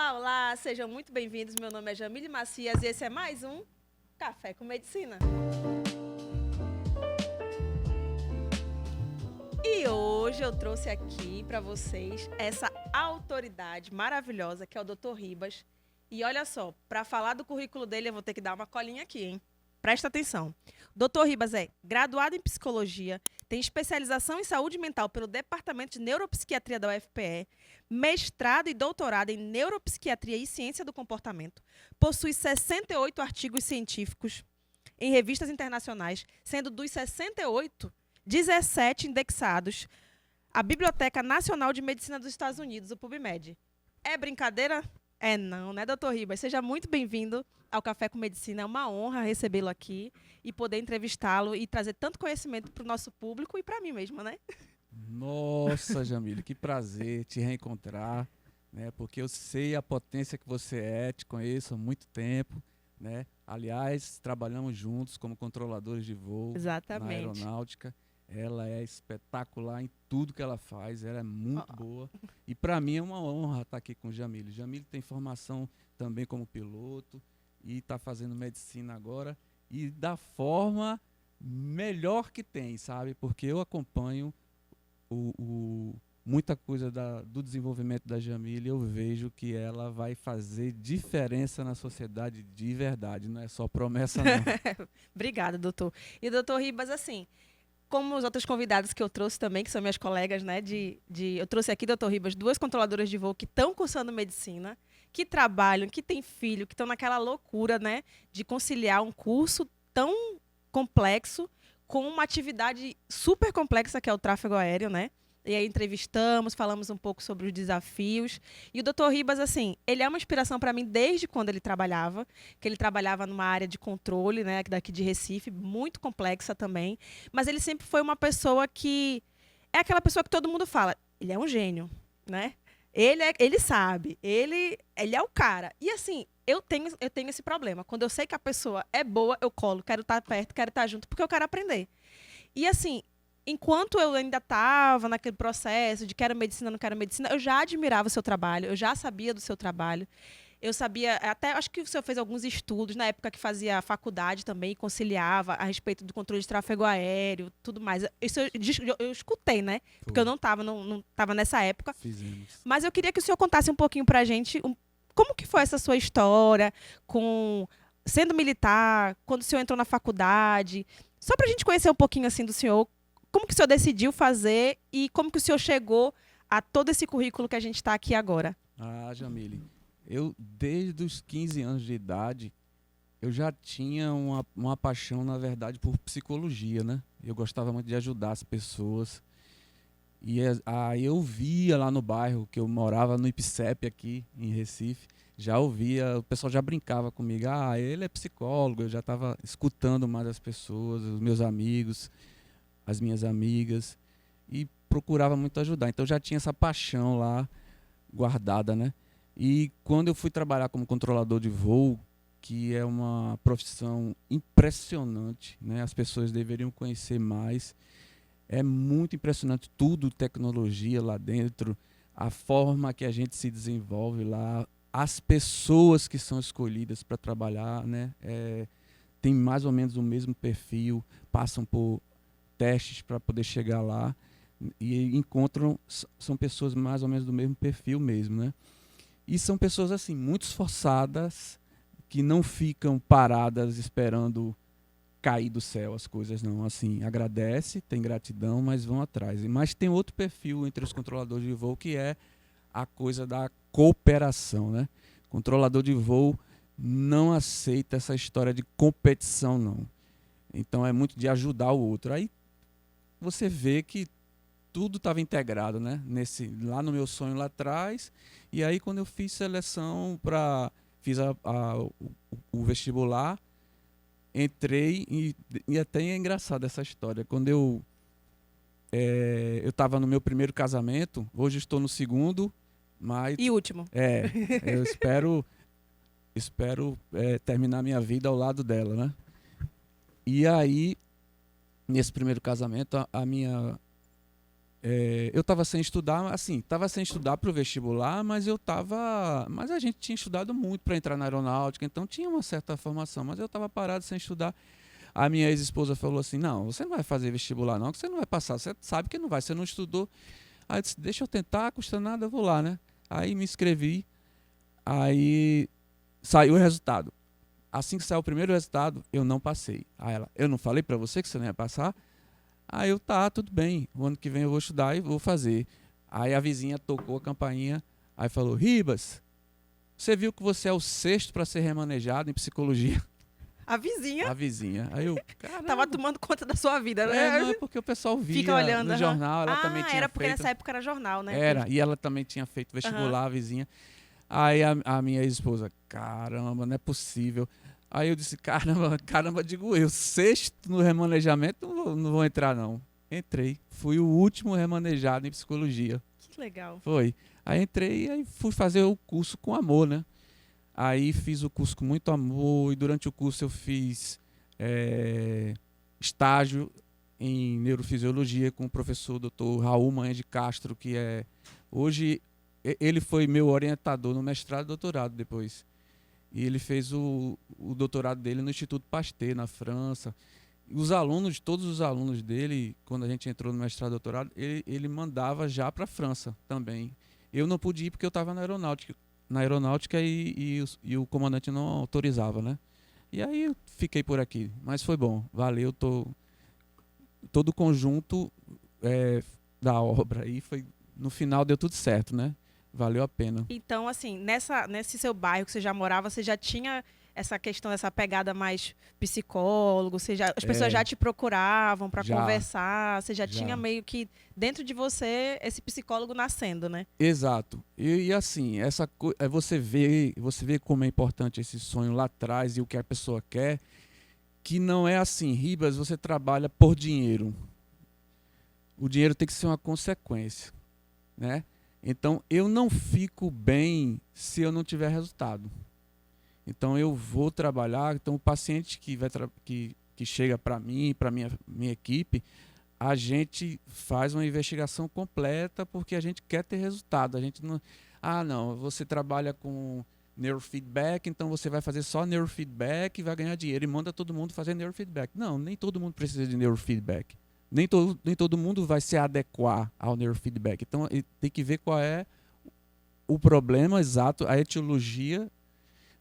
Olá, olá, sejam muito bem-vindos. Meu nome é Jamile Macias e esse é mais um Café com Medicina. E hoje eu trouxe aqui para vocês essa autoridade maravilhosa que é o Dr. Ribas. E olha só, para falar do currículo dele eu vou ter que dar uma colinha aqui, hein? Presta atenção. Dr. Ribas é graduado em psicologia, tem especialização em saúde mental pelo Departamento de Neuropsiquiatria da UFPE, mestrado e doutorado em neuropsiquiatria e ciência do comportamento, possui 68 artigos científicos em revistas internacionais, sendo dos 68, 17 indexados à Biblioteca Nacional de Medicina dos Estados Unidos, o PubMed. É brincadeira? É não, né, doutor Ribas? Seja muito bem-vindo ao Café com Medicina. É uma honra recebê-lo aqui e poder entrevistá-lo e trazer tanto conhecimento para o nosso público e para mim mesma, né? Nossa, Jamile, que prazer te reencontrar, né? Porque eu sei a potência que você é, te conheço há muito tempo, né? Aliás, trabalhamos juntos como controladores de voo na Exatamente. aeronáutica. Ela é espetacular em tudo que ela faz, ela é muito boa. E para mim é uma honra estar aqui com o Jamile. Jamile tem formação também como piloto e está fazendo medicina agora e da forma melhor que tem, sabe? Porque eu acompanho muita coisa do desenvolvimento da Jamile, eu vejo que ela vai fazer diferença na sociedade de verdade, não é só promessa não. Obrigada, doutor. E doutor Ribas, assim, como os outros convidados que eu trouxe também, que são minhas colegas, né? Eu trouxe aqui, doutor Ribas, duas controladoras de voo que estão cursando medicina, que trabalham, que têm filho, que estão naquela loucura, né? De conciliar um curso tão complexo com uma atividade super complexa que é o tráfego aéreo, né? E aí entrevistamos, falamos um pouco sobre os desafios. E o doutor Ribas, assim, ele é uma inspiração para mim desde quando ele trabalhava, que ele trabalhava numa área de controle, né, daqui de Recife, muito complexa também. Mas ele sempre foi uma pessoa que é aquela pessoa que todo mundo fala, ele é um gênio, né? Ele sabe, ele é o cara. E assim, eu tenho esse problema. Quando eu sei que a pessoa é boa, eu colo, quero estar perto, quero estar junto, porque eu quero aprender. E assim, enquanto eu ainda estava naquele processo de quero medicina, não quero medicina, eu já admirava o seu trabalho, eu já sabia do seu trabalho. Eu sabia, até acho que o senhor fez alguns estudos na época que fazia faculdade também, conciliava a respeito do controle de tráfego aéreo, tudo mais. Isso eu escutei, né? Porque eu Foi, não tava nessa época. fizemos. Mas eu queria que o senhor contasse um pouquinho pra gente como que foi essa sua história com sendo militar, quando o senhor entrou na faculdade. Só pra gente conhecer um pouquinho assim do senhor, como que o senhor decidiu fazer e como que o senhor chegou a todo esse currículo que a gente está aqui agora. Ah, Jamile, eu desde os 15 anos de idade, eu já tinha uma paixão, na verdade, por psicologia, né? Eu gostava muito de ajudar as pessoas. E aí eu via lá no bairro, que eu morava no IPCEP aqui em Recife, já ouvia, o pessoal já brincava comigo, ah, ele é psicólogo, eu já estava escutando mais as pessoas, os meus amigos, as minhas amigas, e procurava muito ajudar. Então já tinha essa paixão lá guardada, né? E quando eu fui trabalhar como controlador de voo, que é uma profissão impressionante, né? As pessoas deveriam conhecer mais. É muito impressionante tudo, tecnologia lá dentro, a forma que a gente se desenvolve lá, as pessoas que são escolhidas para trabalhar, né? Tem mais ou menos o mesmo perfil, passam por testes para poder chegar lá e encontram, são pessoas mais ou menos do mesmo perfil mesmo, né? E são pessoas assim, muito esforçadas, que não ficam paradas esperando cair do céu as coisas, não. Assim, agradece, tem gratidão, mas vão atrás. Mas tem outro perfil entre os controladores de voo que é a coisa da cooperação, né? Controlador de voo não aceita essa história de competição, não. Então é muito de ajudar o outro. Aí você vê que tudo estava integrado, né? Lá no meu sonho lá atrás. E aí quando eu fiz seleção fiz o vestibular, entrei e até é engraçado essa história. Quando eu estava no meu primeiro casamento, hoje estou no segundo, mas E último. eu espero terminar minha vida ao lado dela, né? E aí, nesse primeiro casamento, a minha eu estava sem estudar, assim, estava sem estudar para o vestibular, mas a gente tinha estudado muito para entrar na aeronáutica, então tinha uma certa formação, mas eu estava parado sem estudar. A minha ex-esposa falou assim: não, você não vai fazer vestibular não, que você não vai passar, você sabe que não vai, você não estudou. Aí eu disse: deixa eu tentar, custa nada, eu vou lá, né? Aí me inscrevi, aí saiu o resultado. Assim que saiu o primeiro resultado, eu não passei. Aí ela: eu não falei para você que você não ia passar? Aí eu: tá, tudo bem, o ano que vem eu vou estudar e vou fazer. Aí a vizinha tocou a campainha, aí falou: Ribas, você viu que você é o sexto para ser remanejado em psicologia? A vizinha A vizinha. Aí eu: tava caramba. tomando conta da sua vida, Não, né? é porque o pessoal Fica via olhando, no aham. jornal, ela também Ah, tinha era porque feito. nessa época era jornal, né? Era, e ela também tinha feito Aham. vestibular, a vizinha. Aí a minha ex-esposa: caramba, não é possível. Aí eu disse: caramba, caramba, digo eu, sexto no remanejamento, não vou entrar não. Entrei, fui o último remanejado em psicologia. Que legal. Foi. Aí entrei e aí fui fazer o curso com amor, né? Aí fiz o curso com muito amor e durante o curso eu fiz estágio em neurofisiologia com o professor Dr. Raul Manha de Castro, que hoje ele foi meu orientador no mestrado e doutorado depois. E ele fez o doutorado dele no Instituto Pasteur, na França. Todos os alunos dele, quando a gente entrou no mestrado e doutorado, ele mandava já para a França também. Eu não pude ir porque eu estava na aeronáutica e o comandante não autorizava, né? E aí eu fiquei por aqui, mas foi bom, valeu, todo o conjunto da obra aí foi, no final deu tudo certo, né? Valeu a pena. Então, assim, nesse seu bairro que você já morava, você já tinha essa questão, essa pegada mais psicólogo, as pessoas já te procuravam para Já, conversar, você já tinha já. meio que dentro de você esse psicólogo nascendo, né? Exato. E assim, você vê como é importante esse sonho lá atrás e o que a pessoa quer, que não é assim: Ribas, você trabalha por dinheiro. O dinheiro tem que ser uma consequência, né? Então, eu não fico bem se eu não tiver resultado. Então, eu vou trabalhar. Então, o paciente que chega para mim, para minha equipe, a gente faz uma investigação completa porque a gente quer ter resultado. A gente não, não, você trabalha com neurofeedback, então você vai fazer só neurofeedback e vai ganhar dinheiro e manda todo mundo fazer neurofeedback. Não, nem todo mundo precisa de neurofeedback. Nem todo mundo vai se adequar ao neurofeedback. Então, tem que ver qual é o problema exato, a etiologia,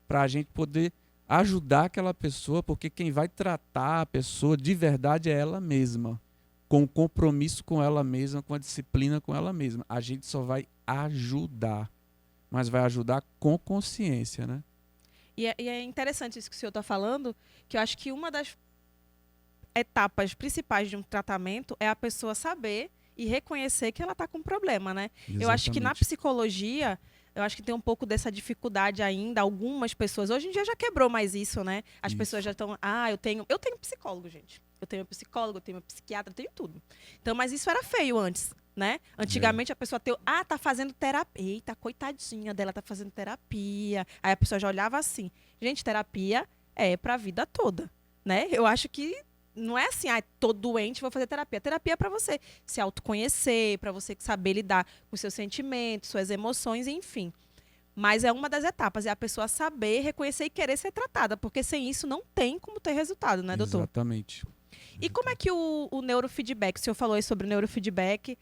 para a gente poder ajudar aquela pessoa, porque quem vai tratar a pessoa de verdade é ela mesma, com o compromisso com ela mesma, com a disciplina com ela mesma. A gente só vai ajudar, mas vai ajudar com consciência, né? E é interessante isso que o senhor está falando, que eu acho que uma das etapas principais de um tratamento é a pessoa saber e reconhecer que ela está com um problema, né? Eu acho que na Exatamente. psicologia, eu acho que tem um pouco dessa dificuldade ainda. Algumas pessoas, hoje em dia já quebrou mais isso, né? As pessoas Isso. já estão, eu tenho psicólogo, gente. Eu tenho psicólogo, eu tenho psiquiatra, eu tenho tudo. Então, mas isso era feio antes, né? É. Antigamente a pessoa tá fazendo terapia. Eita, coitadinha dela, tá fazendo terapia. Aí a pessoa já olhava assim. Gente, terapia é pra vida toda, né? Eu acho que não é assim, tô doente, vou fazer terapia. Terapia é para você se autoconhecer, para você saber lidar com seus sentimentos, suas emoções, enfim. Mas é uma das etapas, é a pessoa saber, reconhecer e querer ser tratada, porque sem isso não tem como ter resultado, né, doutor? Exatamente. E como é Exatamente. que o neurofeedback, o senhor falou aí sobre o neurofeedback,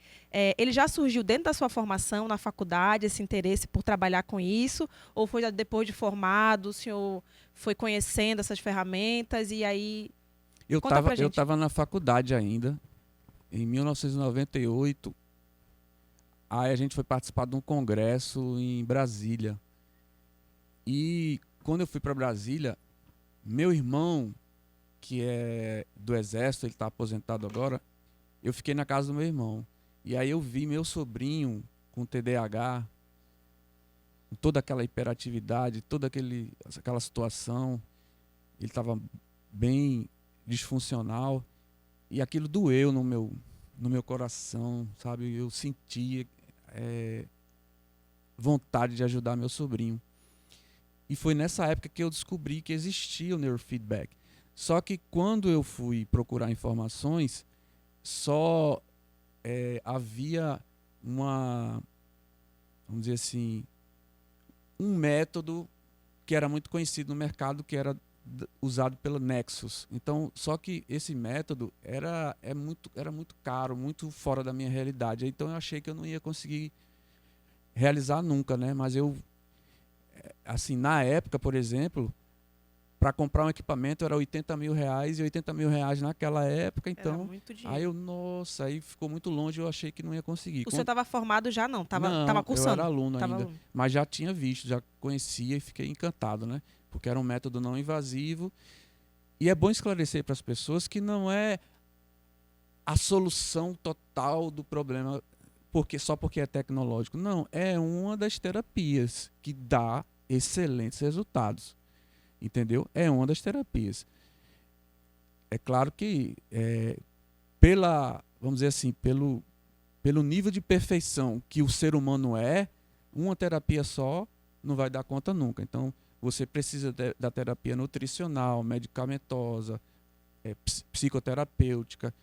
ele já surgiu dentro da sua formação, na faculdade, esse interesse por trabalhar com isso? Ou foi depois de formado, o senhor foi conhecendo essas ferramentas e aí... Eu Conta estava pra eu gente. tava na faculdade ainda, em 1998. Aí a gente foi participar de um congresso em Brasília. E quando eu fui para Brasília, meu irmão, que é do Exército, ele está aposentado agora, eu fiquei na casa do meu irmão. E aí eu vi meu sobrinho com TDAH, com toda aquela hiperatividade, aquela situação. Ele estava bem disfuncional. E aquilo doeu no meu coração, sabe? Eu sentia vontade de ajudar meu sobrinho. E foi nessa época que eu descobri que existia o neurofeedback. Só que quando eu fui procurar informações, só havia vamos dizer assim, um método que era muito conhecido no mercado, que era usado pela Nexus. Então, só que esse método era muito caro, muito fora da minha realidade. Então eu achei que eu não ia conseguir realizar nunca, né? Mas assim, na época, por exemplo, para comprar um equipamento era R$ 80.000, e R$ 80.000 naquela época, Era então, muito dinheiro. aí ficou muito longe, eu achei que não ia conseguir. O senhor estava formado já, não? Tava Não, eu cursando? era aluno Tava ainda, aluno. mas já tinha visto, já conhecia e fiquei encantado, né? Porque era um método não invasivo. E é bom esclarecer para as pessoas que não é a solução total do problema só porque é tecnológico. Não, é uma das terapias que dá excelentes resultados. Entendeu? É uma das terapias. É claro que vamos dizer assim, pelo nível de perfeição que o ser humano uma terapia só não vai dar conta nunca. Então, você precisa da terapia nutricional, medicamentosa, psicoterapêutica.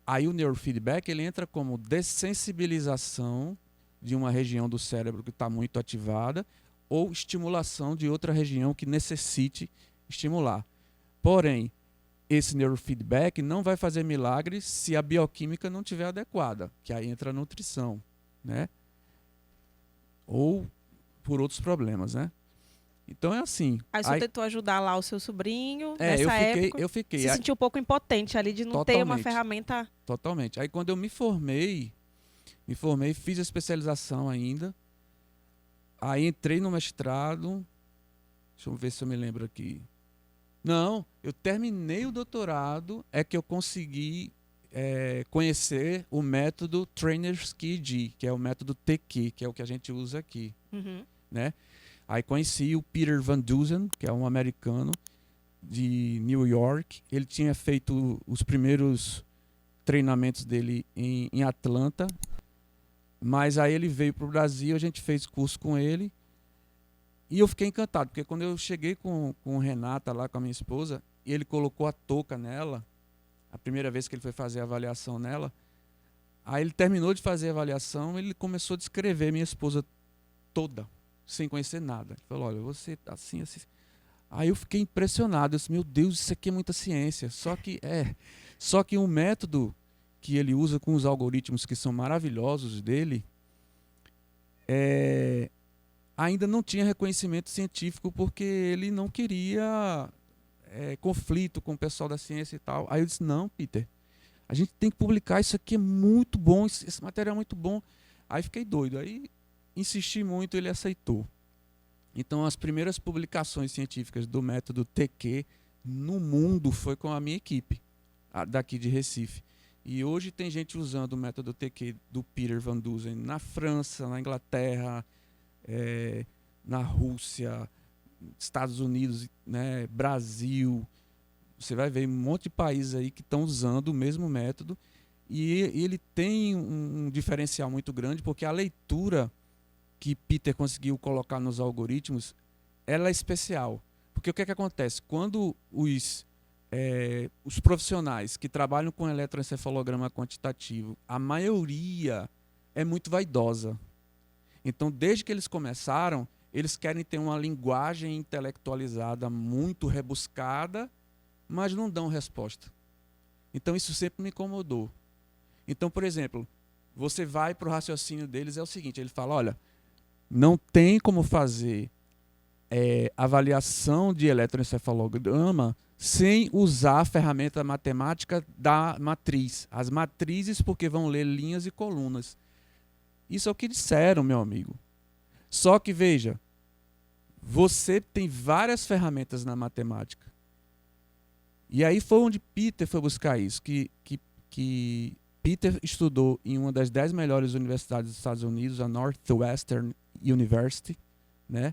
Aí o neurofeedback ele entra como dessensibilização de uma região do cérebro que está muito ativada ou estimulação de outra região que necessite estimular. Porém, esse neurofeedback não vai fazer milagre se a bioquímica não estiver adequada, que aí entra a nutrição, né? Ou por outros problemas, né? Então é assim. Aí o senhor tentou ajudar lá o seu sobrinho nessa época. Eu fiquei. Se sentiu um pouco impotente ali de não ter uma ferramenta. Totalmente. Aí quando eu me formei, fiz a especialização ainda. Aí entrei no mestrado. Deixa eu ver se eu me lembro aqui. Não, eu terminei o doutorado, é que eu consegui conhecer o método Trainer's KG, que é o método TQ, que é o que a gente usa aqui. Uhum. Né? Aí conheci o Peter Van Dusen, que é um americano de New York. Ele tinha feito os primeiros treinamentos dele em Atlanta, mas aí ele veio para o Brasil, a gente fez curso com ele e eu fiquei encantado, porque quando eu cheguei com Renata lá, com a minha esposa, e ele colocou a touca nela, a primeira vez que ele foi fazer a avaliação nela, aí ele terminou de fazer a avaliação, ele começou a descrever minha esposa toda, sem conhecer nada. Ele falou, olha, você tá assim, assim. Aí eu fiquei impressionado, eu disse, meu Deus, isso aqui é muita ciência. Só que um método que ele usa com os algoritmos que são maravilhosos dele, ainda não tinha reconhecimento científico porque ele não queria conflito com o pessoal da ciência e tal. Aí eu disse, não, Peter, a gente tem que publicar, isso aqui é muito bom, esse material é muito bom. Aí fiquei doido, aí insisti muito, ele aceitou. Então as primeiras publicações científicas do método TQ no mundo foi com a minha equipe, daqui de Recife. E hoje tem gente usando o método TQ do Peter Van Dusen na França, na Inglaterra, na Rússia, Estados Unidos, né, Brasil. Você vai ver um monte de países aí que estão usando o mesmo método. E ele tem um diferencial muito grande, porque a leitura que Peter conseguiu colocar nos algoritmos, ela é especial. Porque o que acontece? Quando os profissionais que trabalham com eletroencefalograma quantitativo, a maioria é muito vaidosa. Então, desde que eles começaram, eles querem ter uma linguagem intelectualizada muito rebuscada, mas não dão resposta. Então, isso sempre me incomodou. Então, por exemplo, você vai para o raciocínio deles, é o seguinte, ele fala, olha, não tem como fazer avaliação de eletroencefalograma sem usar a ferramenta matemática da matriz. As matrizes, porque vão ler linhas e colunas. Isso é o que disseram, meu amigo. Só que, veja, você tem várias ferramentas na matemática. E aí foi onde Peter foi buscar isso, que Peter estudou em uma das 10 melhores universidades dos Estados Unidos, a Northwestern University, né?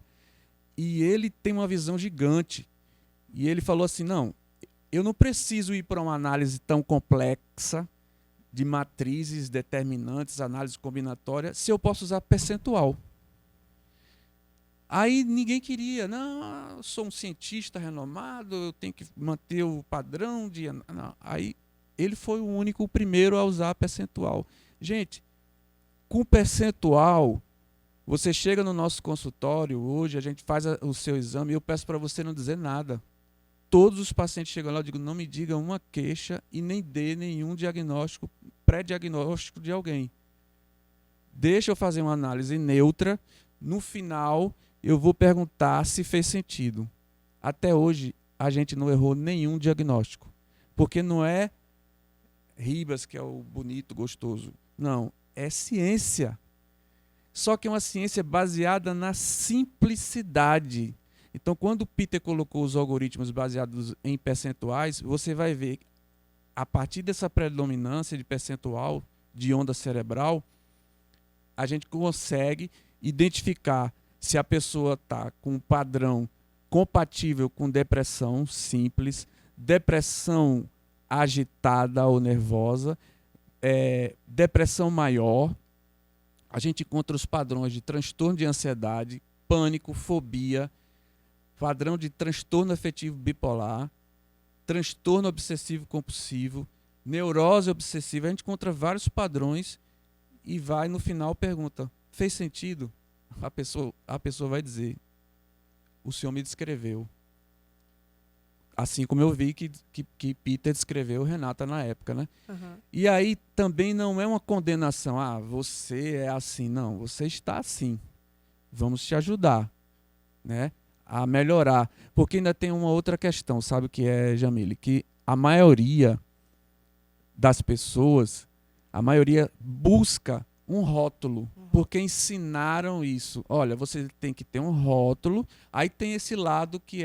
E ele tem uma visão gigante. E ele falou assim, não, eu não preciso ir para uma análise tão complexa de matrizes, determinantes, análise combinatória, se eu posso usar percentual. Aí ninguém queria, não, eu sou um cientista renomado, eu tenho que manter o padrão de... Não. Aí ele foi o único, o primeiro a usar percentual. Gente, com percentual, você chega no nosso consultório hoje, a gente faz o seu exame e eu peço para você não dizer nada. Todos os pacientes chegam lá, eu digo, não me diga uma queixa e nem dê nenhum diagnóstico, pré-diagnóstico de alguém. Deixa eu fazer uma análise neutra. No final, eu vou perguntar se fez sentido. Até hoje, a gente não errou nenhum diagnóstico. Porque não é Ribas, que é o bonito, gostoso. Não, é ciência. Só que é uma ciência baseada na simplicidade. Então, quando o Peter colocou os algoritmos baseados em percentuais, você vai ver, a partir dessa predominância de percentual de onda cerebral, a gente consegue identificar se a pessoa está com um padrão compatível com depressão simples, depressão agitada ou nervosa, depressão maior. A gente encontra os padrões de transtorno de ansiedade, pânico, fobia, padrão de transtorno afetivo bipolar, transtorno obsessivo compulsivo, neurose obsessiva. A gente encontra vários padrões e vai no final pergunta, fez sentido? A pessoa vai dizer, o senhor me descreveu. Assim como eu vi que Peter descreveu Renata na época, né? Uhum. E aí também não é uma condenação, você é assim. Não, você está assim. Vamos te ajudar, né, a melhorar. Porque ainda tem uma outra questão, sabe o que é, Jamile? Que a maioria das pessoas, a maioria busca um rótulo, porque ensinaram isso. Olha, você tem que ter um rótulo. Aí tem esse lado que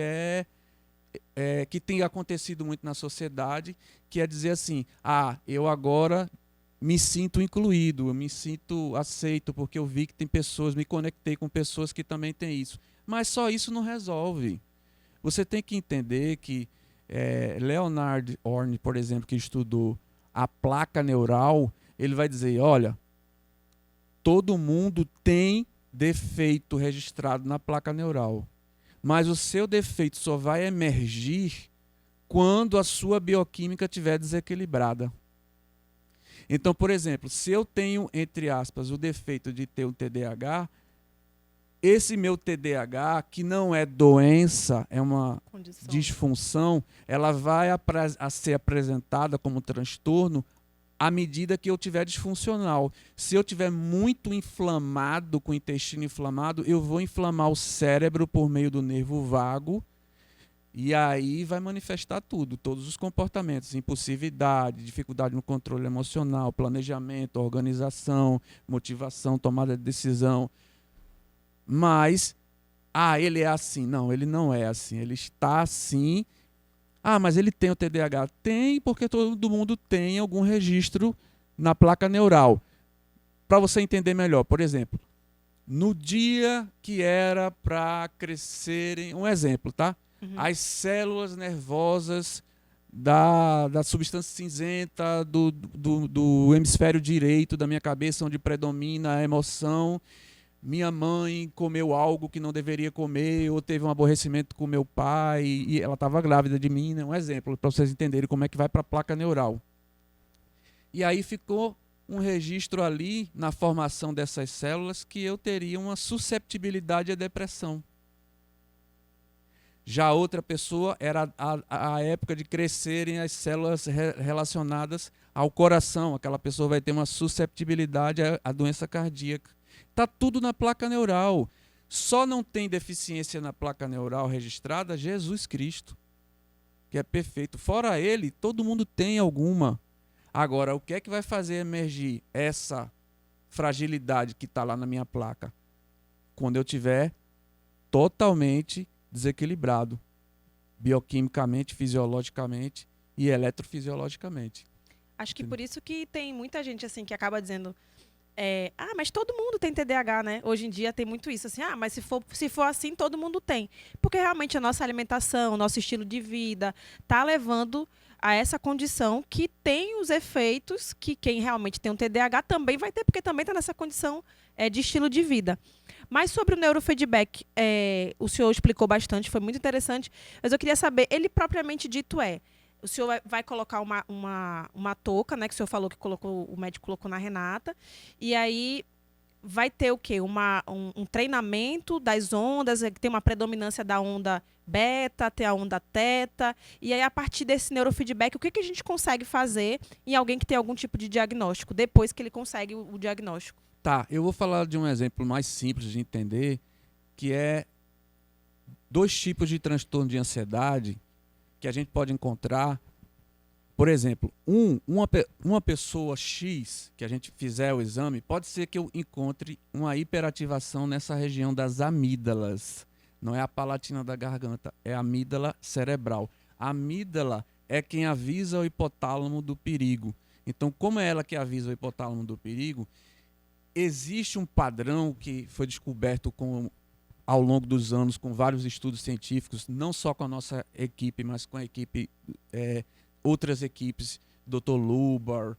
que tem acontecido muito na sociedade, que é dizer assim, eu agora me sinto incluído, eu me sinto aceito, porque eu vi que tem pessoas, me conectei com pessoas que também têm isso. Mas só isso não resolve. Você tem que entender que Leonard Orne, por exemplo, que estudou a placa neural, ele vai dizer, olha, todo mundo tem defeito registrado na placa neural, mas o seu defeito só vai emergir quando a sua bioquímica estiver desequilibrada. Então, por exemplo, se eu tenho, entre aspas, o defeito de ter um TDAH, esse meu TDAH, que não é doença, é uma disfunção, ela vai a ser apresentada como transtorno à medida que eu estiver disfuncional. Se eu estiver muito inflamado, com o intestino inflamado, eu vou inflamar o cérebro por meio do nervo vago, e aí vai manifestar tudo, todos os comportamentos, impulsividade, dificuldade no controle emocional, planejamento, organização, motivação, tomada de decisão. Mas, ele é assim. Não, ele não é assim, ele está assim. Mas ele tem o TDAH? Tem, porque todo mundo tem algum registro na placa neural. Para você entender melhor, por exemplo, no dia que era para crescerem, um exemplo, tá? As células nervosas da substância cinzenta do hemisfério direito da minha cabeça, onde predomina a emoção. Minha mãe comeu algo que não deveria comer, ou teve um aborrecimento com meu pai, e ela estava grávida de mim, né? Um exemplo, para vocês entenderem como é que vai para a placa neural. E aí ficou um registro ali, na formação dessas células, que eu teria uma susceptibilidade à depressão. Já outra pessoa era a época de crescerem as células relacionadas ao coração. Aquela pessoa vai ter uma susceptibilidade à doença cardíaca. Está tudo na placa neural. Só não tem deficiência na placa neural registrada Jesus Cristo, que é perfeito. Fora ele, todo mundo tem alguma. Agora, o que é que vai fazer emergir essa fragilidade que está lá na minha placa? Quando eu tiver totalmente desequilibrado, bioquimicamente, fisiologicamente e eletrofisiologicamente. Acho que por isso que tem muita gente assim que acaba dizendo mas todo mundo tem TDAH, né? Hoje em dia tem muito isso, assim, mas se for assim, todo mundo tem. Porque realmente a nossa alimentação, o nosso estilo de vida está levando a essa condição que tem os efeitos que quem realmente tem um TDAH também vai ter, porque também está nessa condição de estilo de vida. Mas sobre o neurofeedback, o senhor explicou bastante, foi muito interessante, mas eu queria saber, ele propriamente dito o senhor vai colocar uma touca, né? Que o senhor falou que o médico colocou na Renata. E aí vai ter o quê? Um treinamento das ondas, que tem uma predominância da onda beta, tem a onda teta. E aí, a partir desse neurofeedback, o que a gente consegue fazer em alguém que tem algum tipo de diagnóstico, depois que ele consegue o diagnóstico? Tá, eu vou falar de um exemplo mais simples de entender, que é 2 tipos de transtorno de ansiedade que a gente pode encontrar. Por exemplo, uma pessoa X, que a gente fizer o exame, pode ser que eu encontre uma hiperativação nessa região das amígdalas. Não é a palatina da garganta, é a amígdala cerebral. A amígdala é quem avisa o hipotálamo do perigo. Então, como é ela que avisa o hipotálamo do perigo, existe um padrão que foi descoberto ao longo dos anos com vários estudos científicos, não só com a nossa equipe, mas com a equipe, outras equipes, Dr. Lubar,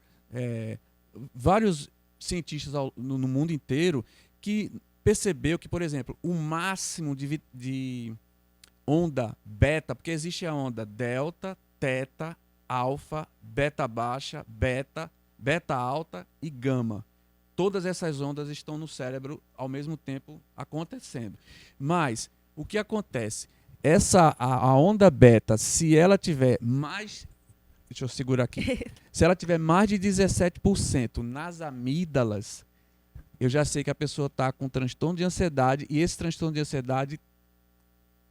vários cientistas no mundo inteiro, que percebeu que, por exemplo, o máximo de onda beta, porque existe a onda delta, teta, alfa, beta baixa, beta, beta alta e gama. Todas essas ondas estão no cérebro ao mesmo tempo acontecendo. Mas o que acontece? A onda beta, se ela tiver mais... Deixa eu segurar aqui. Se ela tiver mais de 17% nas amígdalas, eu já sei que a pessoa está com transtorno de ansiedade, e esse transtorno de ansiedade,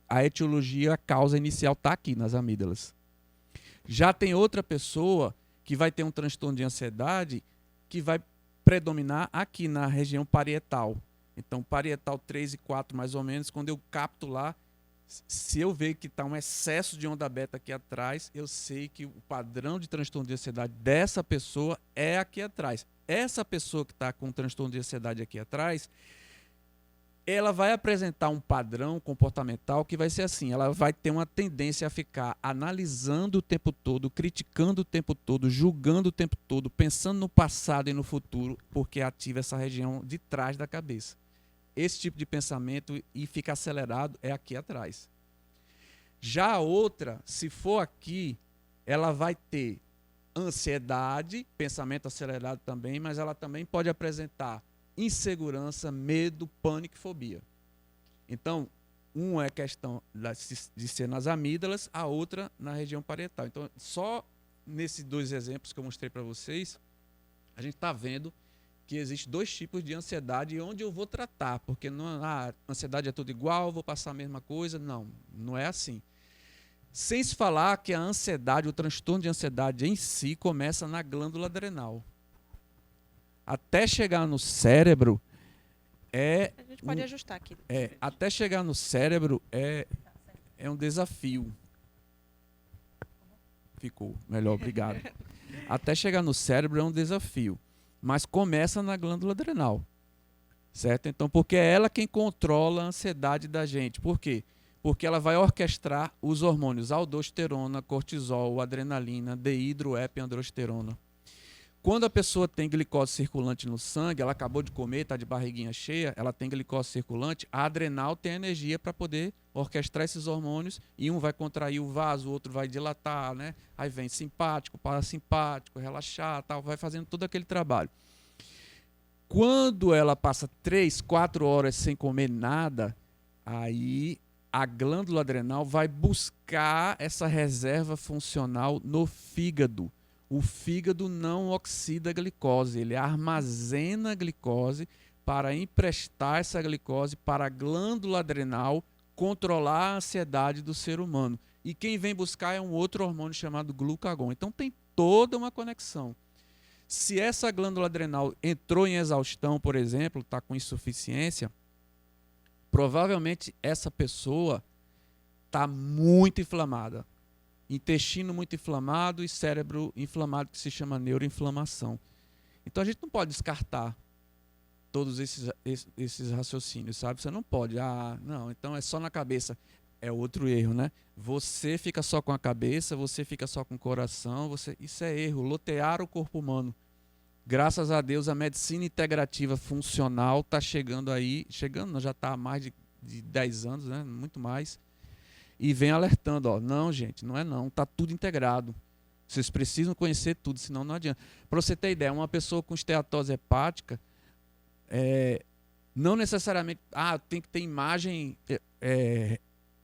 a etiologia, a causa inicial está aqui nas amígdalas. Já tem outra pessoa que vai ter um transtorno de ansiedade que vai predominar aqui na região parietal. Então, parietal 3 e 4, mais ou menos, quando eu capto lá, se eu ver que está um excesso de onda beta aqui atrás, eu sei que o padrão de transtorno de ansiedade dessa pessoa é aqui atrás. Essa pessoa que está com transtorno de ansiedade aqui atrás, ela vai apresentar um padrão comportamental que vai ser assim, ela vai ter uma tendência a ficar analisando o tempo todo, criticando o tempo todo, julgando o tempo todo, pensando no passado e no futuro, porque ativa essa região de trás da cabeça. Esse tipo de pensamento e fica acelerado é aqui atrás. Já a outra, se for aqui, ela vai ter ansiedade, pensamento acelerado também, mas ela também pode apresentar insegurança, medo, pânico e fobia. Então, uma é questão de ser nas amígdalas, a outra na região parietal. Então, só nesses 2 exemplos que eu mostrei para vocês, a gente está vendo que existem 2 tipos de ansiedade e onde eu vou tratar, porque não, a ansiedade é tudo igual, vou passar a mesma coisa. Não, não é assim. Sem se falar que a ansiedade, o transtorno de ansiedade em si, começa na glândula adrenal. Até chegar no cérebro A gente pode ajustar aqui. até chegar no cérebro é um desafio. Ficou melhor, obrigado. Até chegar no cérebro é um desafio, mas começa na glândula adrenal, certo? Então, porque é ela quem controla a ansiedade da gente. Por quê? Porque ela vai orquestrar os hormônios aldosterona, cortisol, adrenalina, dehidroepiandrosterona. Quando a pessoa tem glicose circulante no sangue, ela acabou de comer, está de barriguinha cheia, ela tem glicose circulante, a adrenal tem energia para poder orquestrar esses hormônios, e um vai contrair o vaso, o outro vai dilatar, né? Aí vem simpático, parasimpático, relaxar, tal, vai fazendo todo aquele trabalho. Quando ela passa 3, 4 horas sem comer nada, aí a glândula adrenal vai buscar essa reserva funcional no fígado. O fígado não oxida a glicose, ele armazena a glicose para emprestar essa glicose para a glândula adrenal controlar a ansiedade do ser humano. E quem vem buscar é um outro hormônio chamado glucagon. Então tem toda uma conexão. Se essa glândula adrenal entrou em exaustão, por exemplo, está com insuficiência, provavelmente essa pessoa está muito inflamada. Intestino muito inflamado e cérebro inflamado, que se chama neuroinflamação. Então a gente não pode descartar todos esses raciocínios, sabe? Você não pode, não, então é só na cabeça. É outro erro, né? Você fica só com a cabeça, você fica só com o coração, isso é erro, lotear o corpo humano. Graças a Deus a medicina integrativa funcional está chegando aí, já está há mais de 10 anos, né? Muito mais. e vem alertando, ó, não, gente, não é não, tá tudo integrado. Vocês precisam conhecer tudo, senão não adianta. Para você ter ideia, uma pessoa com esteatose hepática, não necessariamente, tem que ter imagem,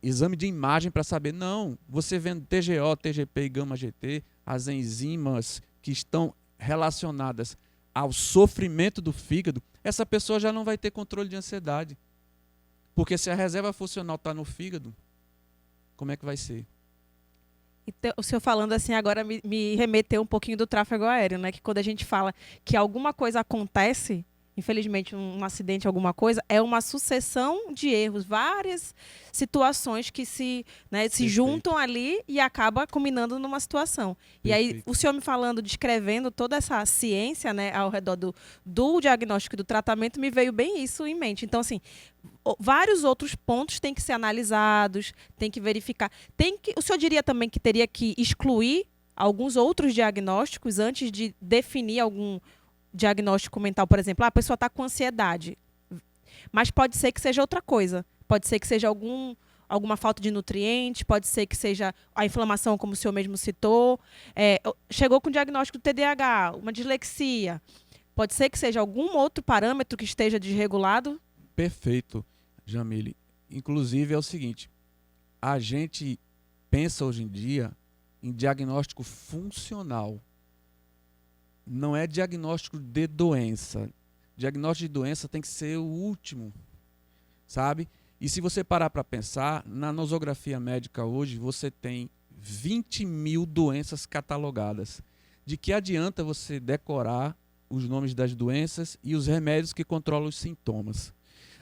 exame de imagem para saber. Não, você vendo TGO, TGP e gama-GT, as enzimas que estão relacionadas ao sofrimento do fígado, essa pessoa já não vai ter controle de ansiedade. Porque se a reserva funcional está no fígado, como é que vai ser? Então, o senhor falando assim agora me remeteu um pouquinho do tráfego aéreo, né? Que quando a gente fala que alguma coisa acontece, infelizmente um acidente, alguma coisa, é uma sucessão de erros, várias situações que se juntam ali e acaba culminando numa situação. E aí o senhor me falando, descrevendo toda essa ciência, né, ao redor do diagnóstico e do tratamento, me veio bem isso em mente. Então, assim, vários outros pontos têm que ser analisados, tem que verificar. O senhor diria também que teria que excluir alguns outros diagnósticos antes de definir algum diagnóstico mental, por exemplo, a pessoa está com ansiedade, mas pode ser que seja outra coisa, pode ser que seja alguma falta de nutrientes, pode ser que seja a inflamação, como o senhor mesmo citou, chegou com o diagnóstico do TDAH, uma dislexia, pode ser que seja algum outro parâmetro que esteja desregulado? Perfeito, Jamile. Inclusive é o seguinte, a gente pensa hoje em dia em diagnóstico funcional. Não é diagnóstico de doença. Diagnóstico de doença tem que ser o último, sabe? E se você parar para pensar, na nosografia médica hoje, você tem 20 mil doenças catalogadas. De que adianta você decorar os nomes das doenças e os remédios que controlam os sintomas?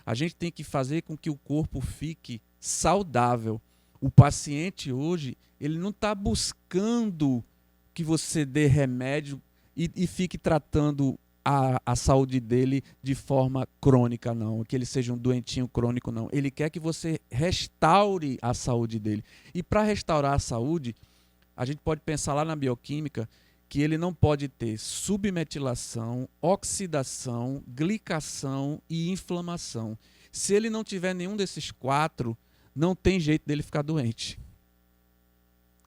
A gente tem que fazer com que o corpo fique saudável. O paciente hoje, ele não está buscando que você dê remédio e fique tratando a saúde dele de forma crônica, não. Que ele seja um doentinho crônico, não. Ele quer que você restaure a saúde dele. E para restaurar a saúde, a gente pode pensar lá na bioquímica que ele não pode ter submetilação, oxidação, glicação e inflamação. Se ele não tiver nenhum desses 4, não tem jeito dele ficar doente.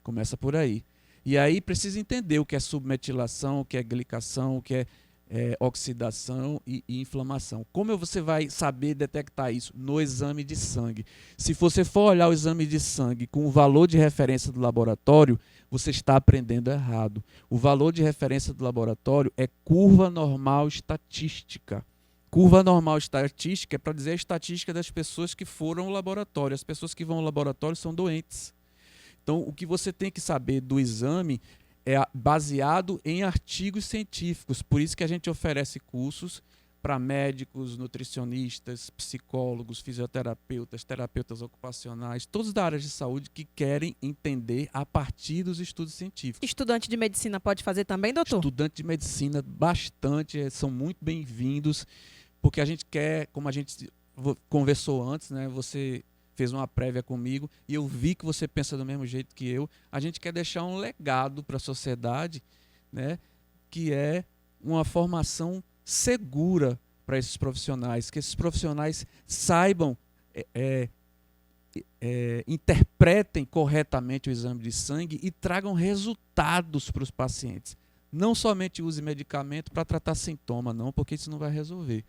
Começa por aí. E aí precisa entender o que é submetilação, o que é glicação, o que é oxidação e inflamação. Como você vai saber detectar isso? No exame de sangue. Se você for olhar o exame de sangue com o valor de referência do laboratório, você está aprendendo errado. O valor de referência do laboratório é curva normal estatística. Curva normal estatística é para dizer a estatística das pessoas que foram ao laboratório. As pessoas que vão ao laboratório são doentes. Então, o que você tem que saber do exame é baseado em artigos científicos. Por isso que a gente oferece cursos para médicos, nutricionistas, psicólogos, fisioterapeutas, terapeutas ocupacionais, todos da área de saúde que querem entender a partir dos estudos científicos. Estudante de medicina pode fazer também, doutor? Estudante de medicina, bastante, são muito bem-vindos, porque a gente quer, como a gente conversou antes, né, você fez uma prévia comigo e eu vi que você pensa do mesmo jeito que eu. A gente quer deixar um legado para a sociedade, né, que é uma formação segura para esses profissionais, que esses profissionais saibam, interpretem corretamente o exame de sangue e tragam resultados para os pacientes. Não somente use medicamento para tratar sintoma, não, porque isso não vai resolver.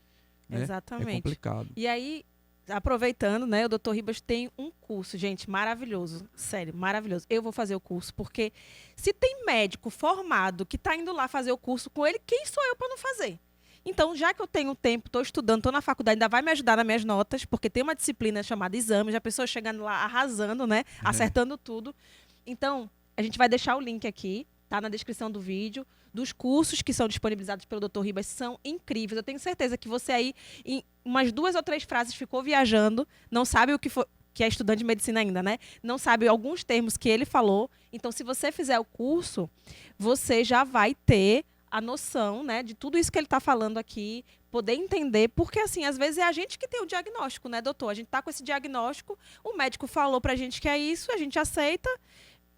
Né? Exatamente. É complicado. E aí, aproveitando, né, o Dr. Ribas tem um curso, gente, maravilhoso, sério, maravilhoso. Eu vou fazer o curso, porque se tem médico formado que está indo lá fazer o curso com ele, quem sou eu para não fazer? Então, já que eu tenho tempo, estou estudando, estou na faculdade, ainda vai me ajudar nas minhas notas, porque tem uma disciplina chamada exame, já a pessoa chegando lá arrasando, né, acertando tudo. Então, a gente vai deixar o link aqui, tá na descrição do vídeo, dos cursos que são disponibilizados pelo Dr. Ribas, são incríveis. Eu tenho certeza que você aí, em umas 2 ou 3 frases, ficou viajando, não sabe o que foi, que é estudante de medicina ainda, né? Não sabe alguns termos que ele falou. Então, se você fizer o curso, você já vai ter a noção, né, de tudo isso que ele está falando aqui, poder entender, porque, assim, às vezes é a gente que tem o diagnóstico, né, doutor? A gente está com esse diagnóstico, o médico falou para a gente que é isso, a gente aceita,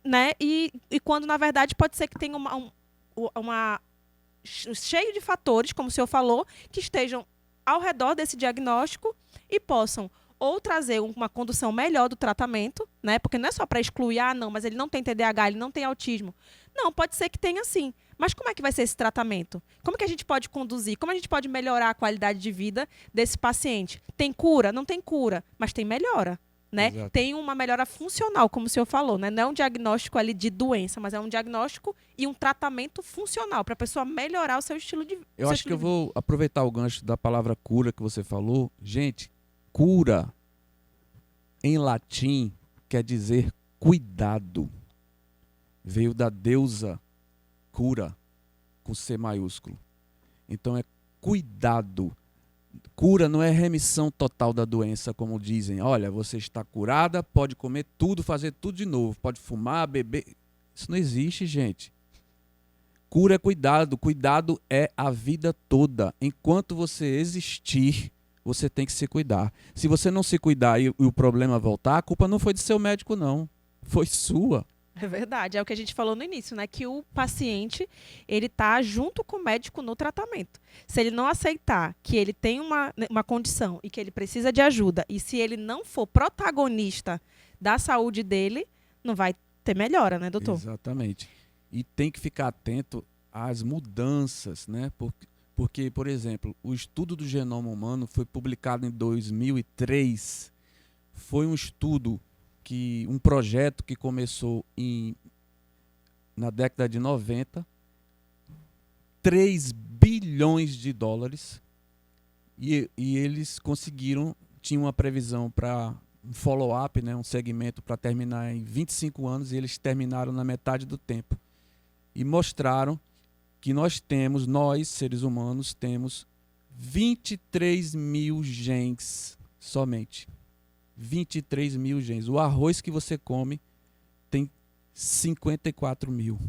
né? E quando, na verdade, pode ser que tenha cheio de fatores, como o senhor falou, que estejam ao redor desse diagnóstico e possam ou trazer uma condução melhor do tratamento, né? Porque não é só para excluir, não, mas ele não tem TDAH, ele não tem autismo. Não, pode ser que tenha sim. Mas como é que vai ser esse tratamento? Como que a gente pode conduzir? Como a gente pode melhorar a qualidade de vida desse paciente? Tem cura? Não tem cura, mas tem melhora. Né? Exato. Tem uma melhora funcional, como o senhor falou, né? Não é um diagnóstico ali de doença, mas é um diagnóstico e um tratamento funcional para a pessoa melhorar o seu estilo de vida. Eu acho que eu vou aproveitar o gancho da palavra cura que você falou. Gente, cura em latim quer dizer cuidado. Veio da deusa cura, com C maiúsculo. Então é cuidado. Cura não é remissão total da doença, como dizem. Olha, você está curada, pode comer tudo, fazer tudo de novo. Pode fumar, beber. Isso não existe, gente. Cura é cuidado. Cuidado é a vida toda. Enquanto você existir, você tem que se cuidar. Se você não se cuidar e o problema voltar, a culpa não foi do seu médico, não. Foi sua. É verdade, é o que a gente falou no início, né? Que o paciente, ele tá junto com o médico no tratamento. Se ele não aceitar que ele tem uma condição e que ele precisa de ajuda, e se ele não for protagonista da saúde dele, não vai ter melhora, né, doutor? Exatamente. E tem que ficar atento às mudanças, né? Porque, por exemplo, o estudo do genoma humano foi publicado em 2003. Foi um estudo um projeto que começou na década de 90, 3 bilhões de dólares, e eles conseguiram, tinham uma previsão para um follow-up, né, um segmento para terminar em 25 anos, e eles terminaram na metade do tempo. E mostraram que nós, seres humanos, temos 23 mil genes somente. 23 mil genes. O arroz que você come tem 54 mil.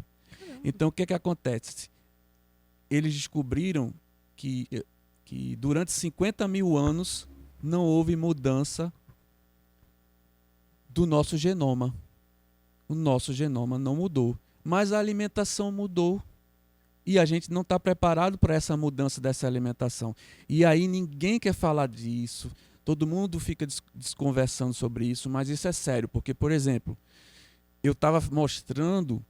Então, o que acontece? Eles descobriram que durante 50 mil anos não houve mudança do nosso genoma. O nosso genoma não mudou. Mas a alimentação mudou. E a gente não está preparado para essa mudança dessa alimentação. E aí ninguém quer falar disso. Todo mundo fica desconversando sobre isso, mas isso é sério, porque, por exemplo, eu estava mostrando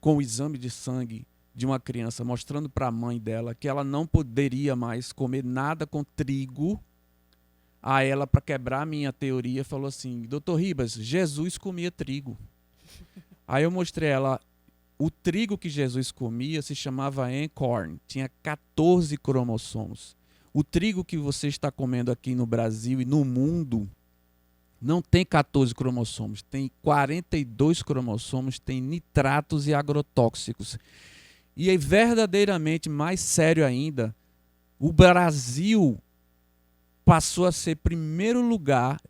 com o exame de sangue de uma criança, mostrando para a mãe dela que ela não poderia mais comer nada com trigo. A ela, para quebrar a minha teoria, falou assim: Dr. Ribas, Jesus comia trigo. Aí eu mostrei a ela, o trigo que Jesus comia se chamava Encorn, tinha 14 cromossomos. O trigo que você está comendo aqui no Brasil e no mundo não tem 14 cromossomos, tem 42 cromossomos, tem nitratos e agrotóxicos. E é verdadeiramente mais sério ainda, o Brasil passou a ser primeiro lugar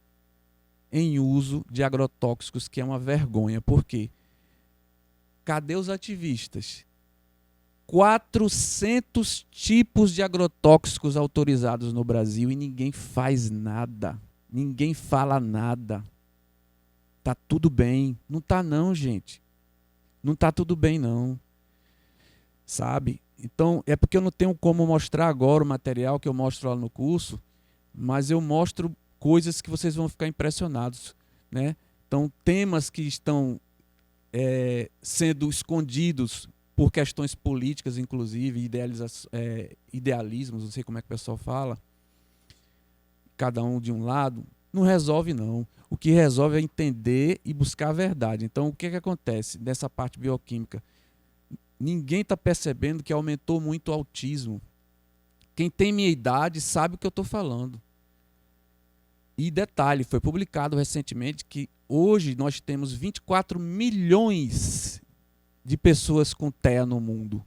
em uso de agrotóxicos, que é uma vergonha. Por quê? Cadê os ativistas? 400 tipos de agrotóxicos autorizados no Brasil e ninguém faz nada. Ninguém fala nada. Tá tudo bem. Não tá não, gente. Não tá tudo bem não. Sabe? Então, é porque eu não tenho como mostrar agora o material que eu mostro lá no curso, mas eu mostro coisas que vocês vão ficar impressionados, né? Então, temas que estão sendo escondidos por questões políticas, inclusive, idealismos, não sei como é que o pessoal fala, cada um de um lado, não resolve não. O que resolve é entender e buscar a verdade. Então, o que acontece nessa parte bioquímica? Ninguém está percebendo que aumentou muito o autismo. Quem tem minha idade sabe o que eu estou falando. E detalhe, foi publicado recentemente que hoje nós temos 24 milhões de pessoas com TEA no mundo,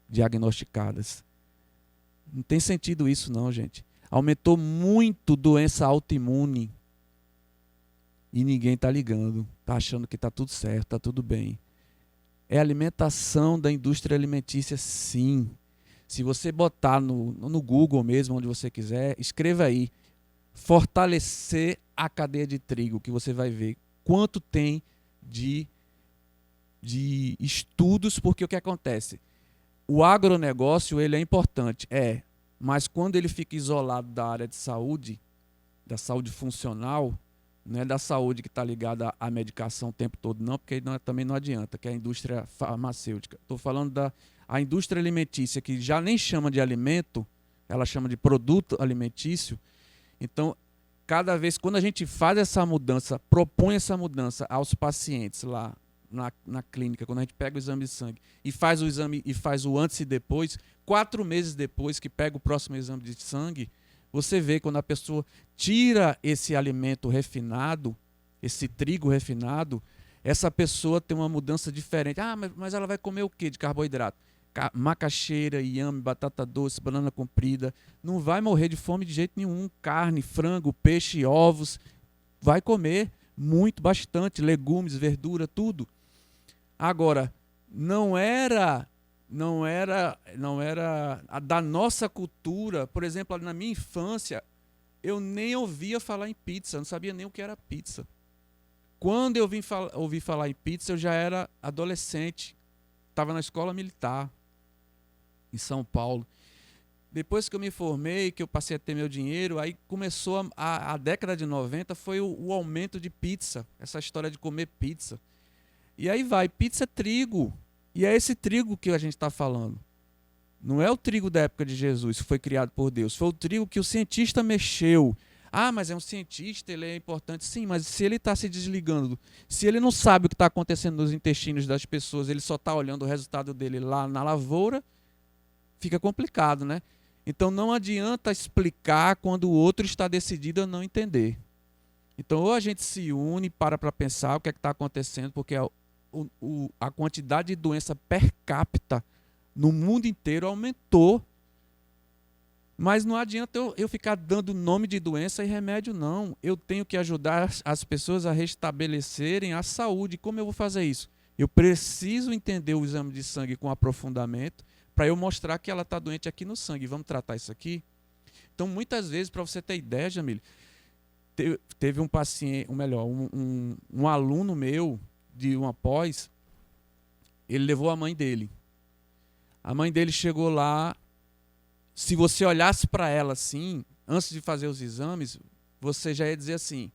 diagnosticadas. Não tem sentido isso não, gente. Aumentou muito doença autoimune e ninguém está ligando, está achando que está tudo certo, está tudo bem. É alimentação da indústria alimentícia, sim. Se você botar no Google mesmo, onde você quiser, escreva aí, fortalecer a cadeia de trigo, que você vai ver quanto tem de estudos, porque o que acontece? O agronegócio ele é importante, mas quando ele fica isolado da área de saúde, da saúde funcional, não é da saúde que está ligada à medicação o tempo todo, não, porque também não adianta, que é a indústria farmacêutica. Estou falando da a indústria alimentícia, que já nem chama de alimento, ela chama de produto alimentício. Então, cada vez, quando a gente faz essa mudança, propõe essa mudança aos pacientes lá na clínica, quando a gente pega o exame de sangue e faz o exame e faz o antes e depois, 4 meses depois que pega o próximo exame de sangue, você vê quando a pessoa tira esse alimento refinado, esse trigo refinado, essa pessoa tem uma mudança diferente. Ah, mas ela vai comer o quê de carboidrato? Macaxeira, inhame, batata doce, banana comprida. Não vai morrer de fome de jeito nenhum. Carne, frango, peixe, ovos. Vai comer muito, bastante. Legumes, verdura, tudo. Agora, não era a da nossa cultura. Por exemplo, na minha infância, eu nem ouvia falar em pizza, eu não sabia nem o que era pizza. Quando eu ouvi falar em pizza, eu já era adolescente, estava na escola militar, em São Paulo. Depois que eu me formei, que eu passei a ter meu dinheiro, aí começou a década de 90, foi o aumento de pizza, essa história de comer pizza. E aí vai, pizza é trigo. E é esse trigo que a gente está falando. Não é o trigo da época de Jesus, que foi criado por Deus. Foi o trigo que o cientista mexeu. Ah, mas é um cientista, ele é importante. Sim, mas se ele está se desligando, se ele não sabe o que está acontecendo nos intestinos das pessoas, ele só está olhando o resultado dele lá na lavoura, fica complicado, né? Então não adianta explicar quando o outro está decidido a não entender. Então ou a gente se une para pensar o que é que está acontecendo, porque a quantidade de doença per capita no mundo inteiro aumentou. Mas não adianta eu ficar dando nome de doença e remédio, não. Eu tenho que ajudar as pessoas a restabelecerem a saúde. Como eu vou fazer isso? Eu preciso entender o exame de sangue com aprofundamento para eu mostrar que ela está doente aqui no sangue. Vamos tratar isso aqui? Então, muitas vezes, para você ter ideia, Jamile, teve um paciente, ou melhor, um aluno meu de uma pós, ele levou a mãe dele. A mãe dele chegou lá, se você olhasse para ela assim, antes de fazer os exames, você já ia dizer assim,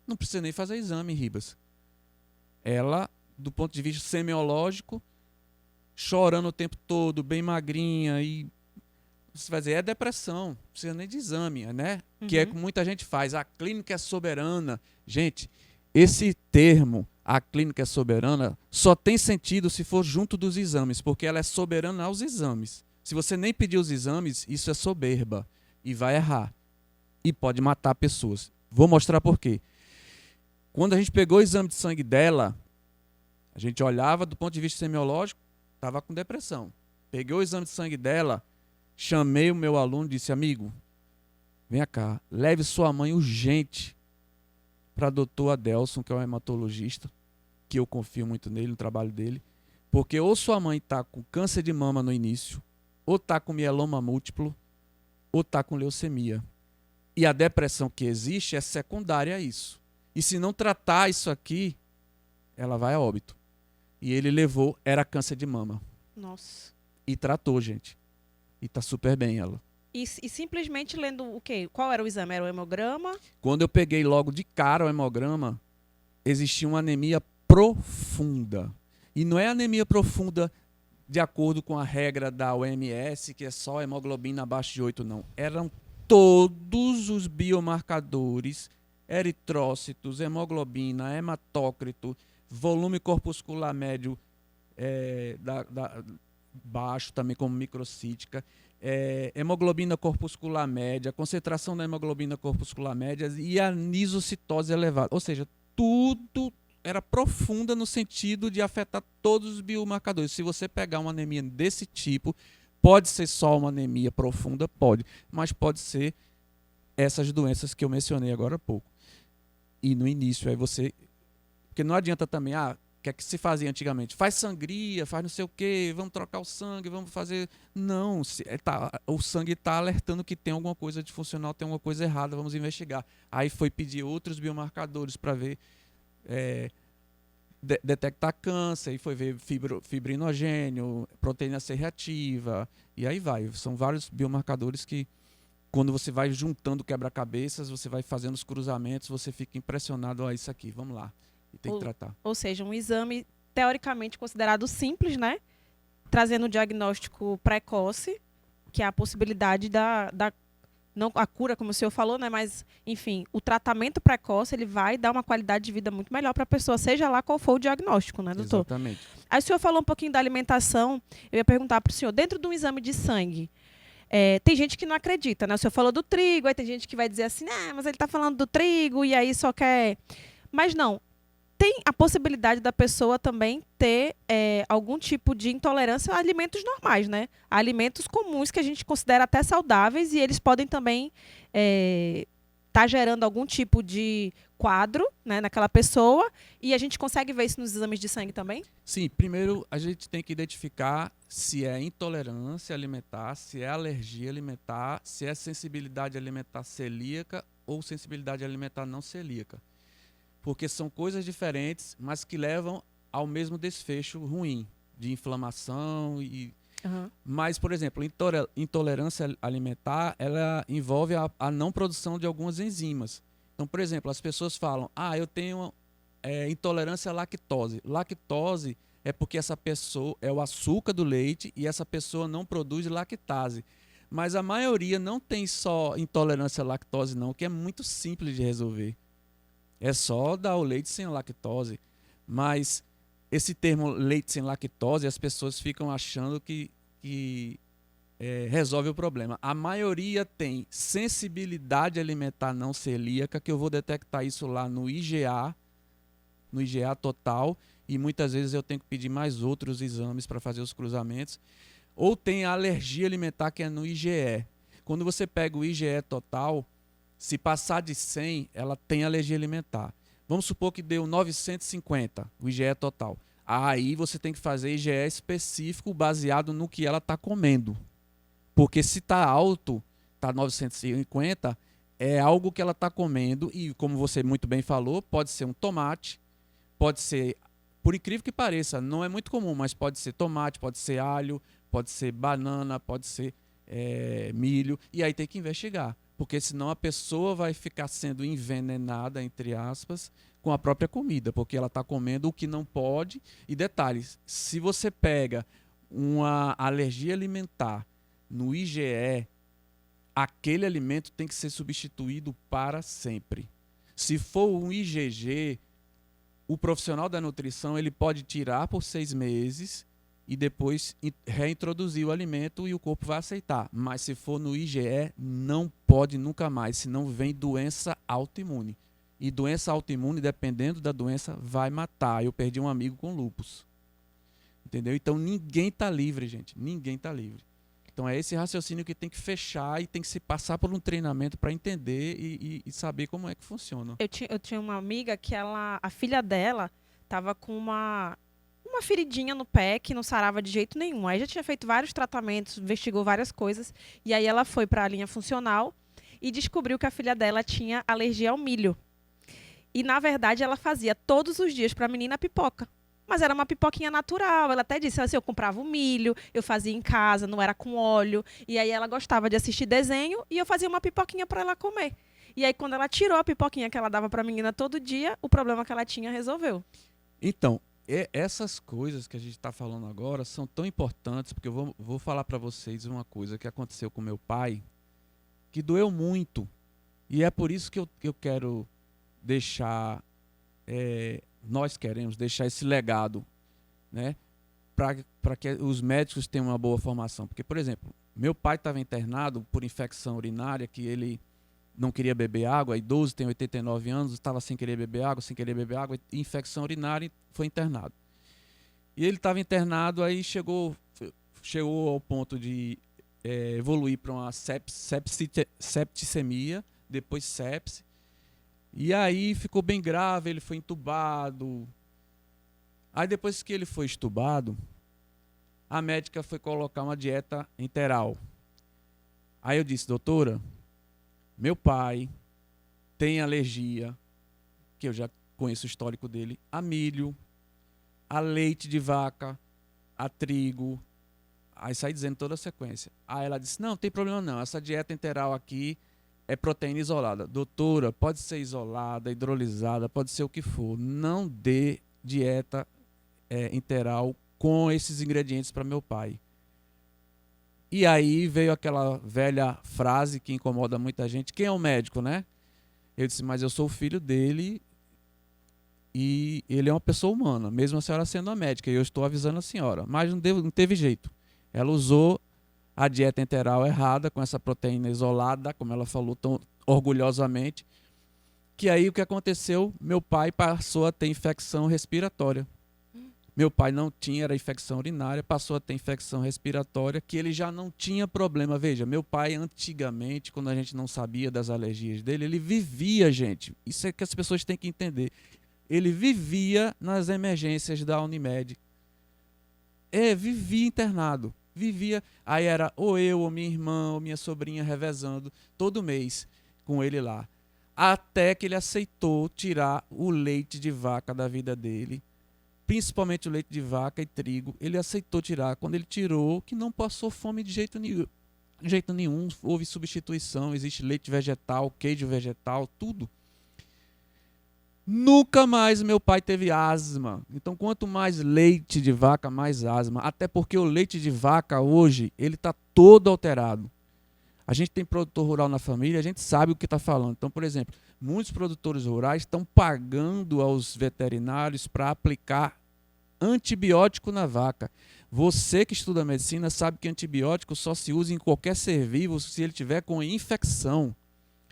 não precisa nem fazer exame, Ribas. Ela, do ponto de vista semiológico, chorando o tempo todo, bem magrinha, e você vai dizer, é depressão, não precisa nem de exame, né? Uhum. Que é como muita gente faz, a clínica é soberana. Gente, esse termo, a clínica é soberana, só tem sentido se for junto dos exames, porque ela é soberana aos exames. Se você nem pedir os exames, isso é soberba e vai errar. E pode matar pessoas. Vou mostrar por quê. Quando a gente pegou o exame de sangue dela, a gente olhava do ponto de vista semiológico, estava com depressão. Peguei o exame de sangue dela, chamei o meu aluno e disse, amigo, vem cá, leve sua mãe urgente para o doutor Adelson, que é um hematologista, que eu confio muito nele, no trabalho dele, porque ou sua mãe está com câncer de mama no início, ou está com mieloma múltiplo, ou está com leucemia. E a depressão que existe é secundária a isso. E se não tratar isso aqui, ela vai a óbito. E ele levou, era câncer de mama. Nossa. E tratou, gente. E está super bem ela. E simplesmente lendo o quê? Qual era o exame? Era o hemograma? Quando eu peguei logo de cara o hemograma, existia uma anemia profunda. E não é anemia profunda de acordo com a regra da OMS, que é só hemoglobina abaixo de 8, não. Eram todos os biomarcadores, eritrócitos, hemoglobina, hematócrito, volume corpuscular médio baixo, também como microcítica, hemoglobina corpuscular média, concentração da hemoglobina corpuscular média e a anisocitose elevada. Ou seja, tudo era profunda no sentido de afetar todos os biomarcadores. Se você pegar uma anemia desse tipo, pode ser só uma anemia profunda, pode, mas pode ser essas doenças que eu mencionei agora há pouco. E no início, aí você... Porque não adianta também, o que é que se fazia antigamente? Faz sangria, faz não sei o quê, vamos trocar o sangue, vamos fazer... Não, o sangue está alertando que tem alguma coisa disfuncional, tem alguma coisa errada, vamos investigar. Aí foi pedir outros biomarcadores para ver... detectar câncer, e foi ver fibrinogênio, proteína C reativa, e aí vai. São vários biomarcadores que quando você vai juntando quebra-cabeças, você vai fazendo os cruzamentos, você fica impressionado, ó, isso aqui, vamos lá. E tem que tratar. Ou seja, um exame teoricamente considerado simples, né? Trazendo o diagnóstico precoce, que é a possibilidade não a cura, como o senhor falou, né? Mas, enfim, o tratamento precoce, ele vai dar uma qualidade de vida muito melhor para a pessoa, seja lá qual for o diagnóstico, né, doutor? Exatamente. Aí o senhor falou um pouquinho da alimentação, eu ia perguntar para o senhor, dentro de um exame de sangue, tem gente que não acredita, né? O senhor falou do trigo, aí tem gente que vai dizer assim, mas ele está falando do trigo e aí só quer... Mas não, tem a possibilidade da pessoa também ter algum tipo de intolerância a alimentos normais, né? A alimentos comuns que a gente considera até saudáveis e eles podem também tá gerando algum tipo de quadro, né, naquela pessoa, e a gente consegue ver isso nos exames de sangue também? Sim, primeiro a gente tem que identificar se é intolerância alimentar, se é alergia alimentar, se é sensibilidade alimentar celíaca ou sensibilidade alimentar não celíaca. Porque são coisas diferentes, mas que levam ao mesmo desfecho ruim, de inflamação e... Mas, por exemplo, intolerância alimentar, ela envolve a não produção de algumas enzimas. Então, por exemplo, as pessoas falam, eu tenho intolerância à lactose. Lactose é porque essa pessoa é o açúcar do leite e essa pessoa não produz lactase. Mas a maioria não tem só intolerância à lactose, não, que é muito simples de resolver. É só dar o leite sem lactose. Mas esse termo leite sem lactose, as pessoas ficam achando que resolve o problema. A maioria tem sensibilidade alimentar não celíaca, que eu vou detectar isso lá no IgA total, e muitas vezes eu tenho que pedir mais outros exames para fazer os cruzamentos. Ou tem a alergia alimentar, que é no IgE. Quando você pega o IgE total, se passar de 100, ela tem alergia alimentar. Vamos supor que deu 950, o IgE total. Aí você tem que fazer IgE específico baseado no que ela está comendo. Porque se está alto, está 950, é algo que ela está comendo e, como você muito bem falou, pode ser um tomate, pode ser, por incrível que pareça, não é muito comum, mas pode ser tomate, pode ser alho, pode ser banana, pode ser milho, e aí tem que investigar. Porque senão a pessoa vai ficar sendo envenenada, entre aspas, com a própria comida, porque ela está comendo o que não pode. E detalhes, se você pega uma alergia alimentar no IgE, aquele alimento tem que ser substituído para sempre. Se for um IgG, o profissional da nutrição ele pode tirar por 6 meses e depois reintroduzir o alimento e o corpo vai aceitar. Mas se for no IgE, não pode nunca mais, senão vem doença autoimune. E doença autoimune, dependendo da doença, vai matar. Eu perdi um amigo com lúpus. Entendeu? Então ninguém está livre, gente. Ninguém está livre. Então é esse raciocínio que tem que fechar e tem que se passar por um treinamento para entender e saber como é que funciona. Eu tinha uma amiga que a filha dela estava com uma feridinha no pé que não sarava de jeito nenhum. Aí já tinha feito vários tratamentos, investigou várias coisas. E aí ela foi para a linha funcional e descobriu que a filha dela tinha alergia ao milho. E, na verdade, ela fazia todos os dias para a menina pipoca. Mas era uma pipoquinha natural. Ela até disse assim, eu comprava o milho, eu fazia em casa, não era com óleo. E aí ela gostava de assistir desenho e eu fazia uma pipoquinha para ela comer. E aí, quando ela tirou a pipoquinha que ela dava para a menina todo dia, o problema que ela tinha resolveu. Então, essas coisas que a gente está falando agora são tão importantes, porque eu vou falar para vocês uma coisa que aconteceu com meu pai, que doeu muito. E é por isso que eu quero deixar, nós queremos deixar esse legado, né, para que os médicos tenham uma boa formação. Porque, por exemplo, meu pai estava internado por infecção urinária, que ele não queria beber água, idoso, tem 89 anos, estava sem querer beber água, infecção urinária, foi internado. E ele estava internado, aí chegou ao ponto de evoluir para uma septicemia, depois sepse, e aí ficou bem grave, ele foi entubado. Aí depois que ele foi entubado, a médica foi colocar uma dieta enteral. Aí eu disse, doutora, meu pai tem alergia, que eu já conheço o histórico dele, a milho, a leite de vaca, a trigo, Aí saí dizendo toda a sequência. Aí ela disse, não tem problema não, essa dieta enteral aqui é proteína isolada. Doutora, pode ser isolada, hidrolisada, pode ser o que for. Não dê dieta integral com esses ingredientes para meu pai. E aí veio aquela velha frase que incomoda muita gente. Quem é o médico, né? Eu disse, mas eu sou o filho dele e ele é uma pessoa humana, mesmo a senhora sendo uma médica. E eu estou avisando a senhora. Mas não teve jeito. Ela usou a dieta integral errada, com essa proteína isolada, como ela falou tão orgulhosamente. Que aí o que aconteceu? Meu pai passou a ter infecção respiratória. Meu pai não tinha, era infecção urinária, passou a ter infecção respiratória, que ele já não tinha problema. Veja, meu pai antigamente, quando a gente não sabia das alergias dele, ele vivia, gente. Isso é que as pessoas têm que entender. Ele vivia nas emergências da Unimed. Vivia internado. Vivia. Aí era ou eu, ou minha irmã, ou minha sobrinha revezando todo mês com ele lá. Até que ele aceitou tirar o leite de vaca da vida dele. Principalmente o leite de vaca e trigo, ele aceitou tirar. Quando ele tirou, que não passou fome de jeito nenhum. De jeito nenhum, houve substituição, existe leite vegetal, queijo vegetal, tudo. Nunca mais meu pai teve asma. Então, quanto mais leite de vaca, mais asma. Até porque o leite de vaca hoje, ele está todo alterado. A gente tem produtor rural na família, a gente sabe o que está falando. Então, por exemplo, muitos produtores rurais estão pagando aos veterinários para aplicar antibiótico na vaca. Você que estuda medicina sabe que antibiótico só se usa em qualquer ser vivo se ele tiver com infecção.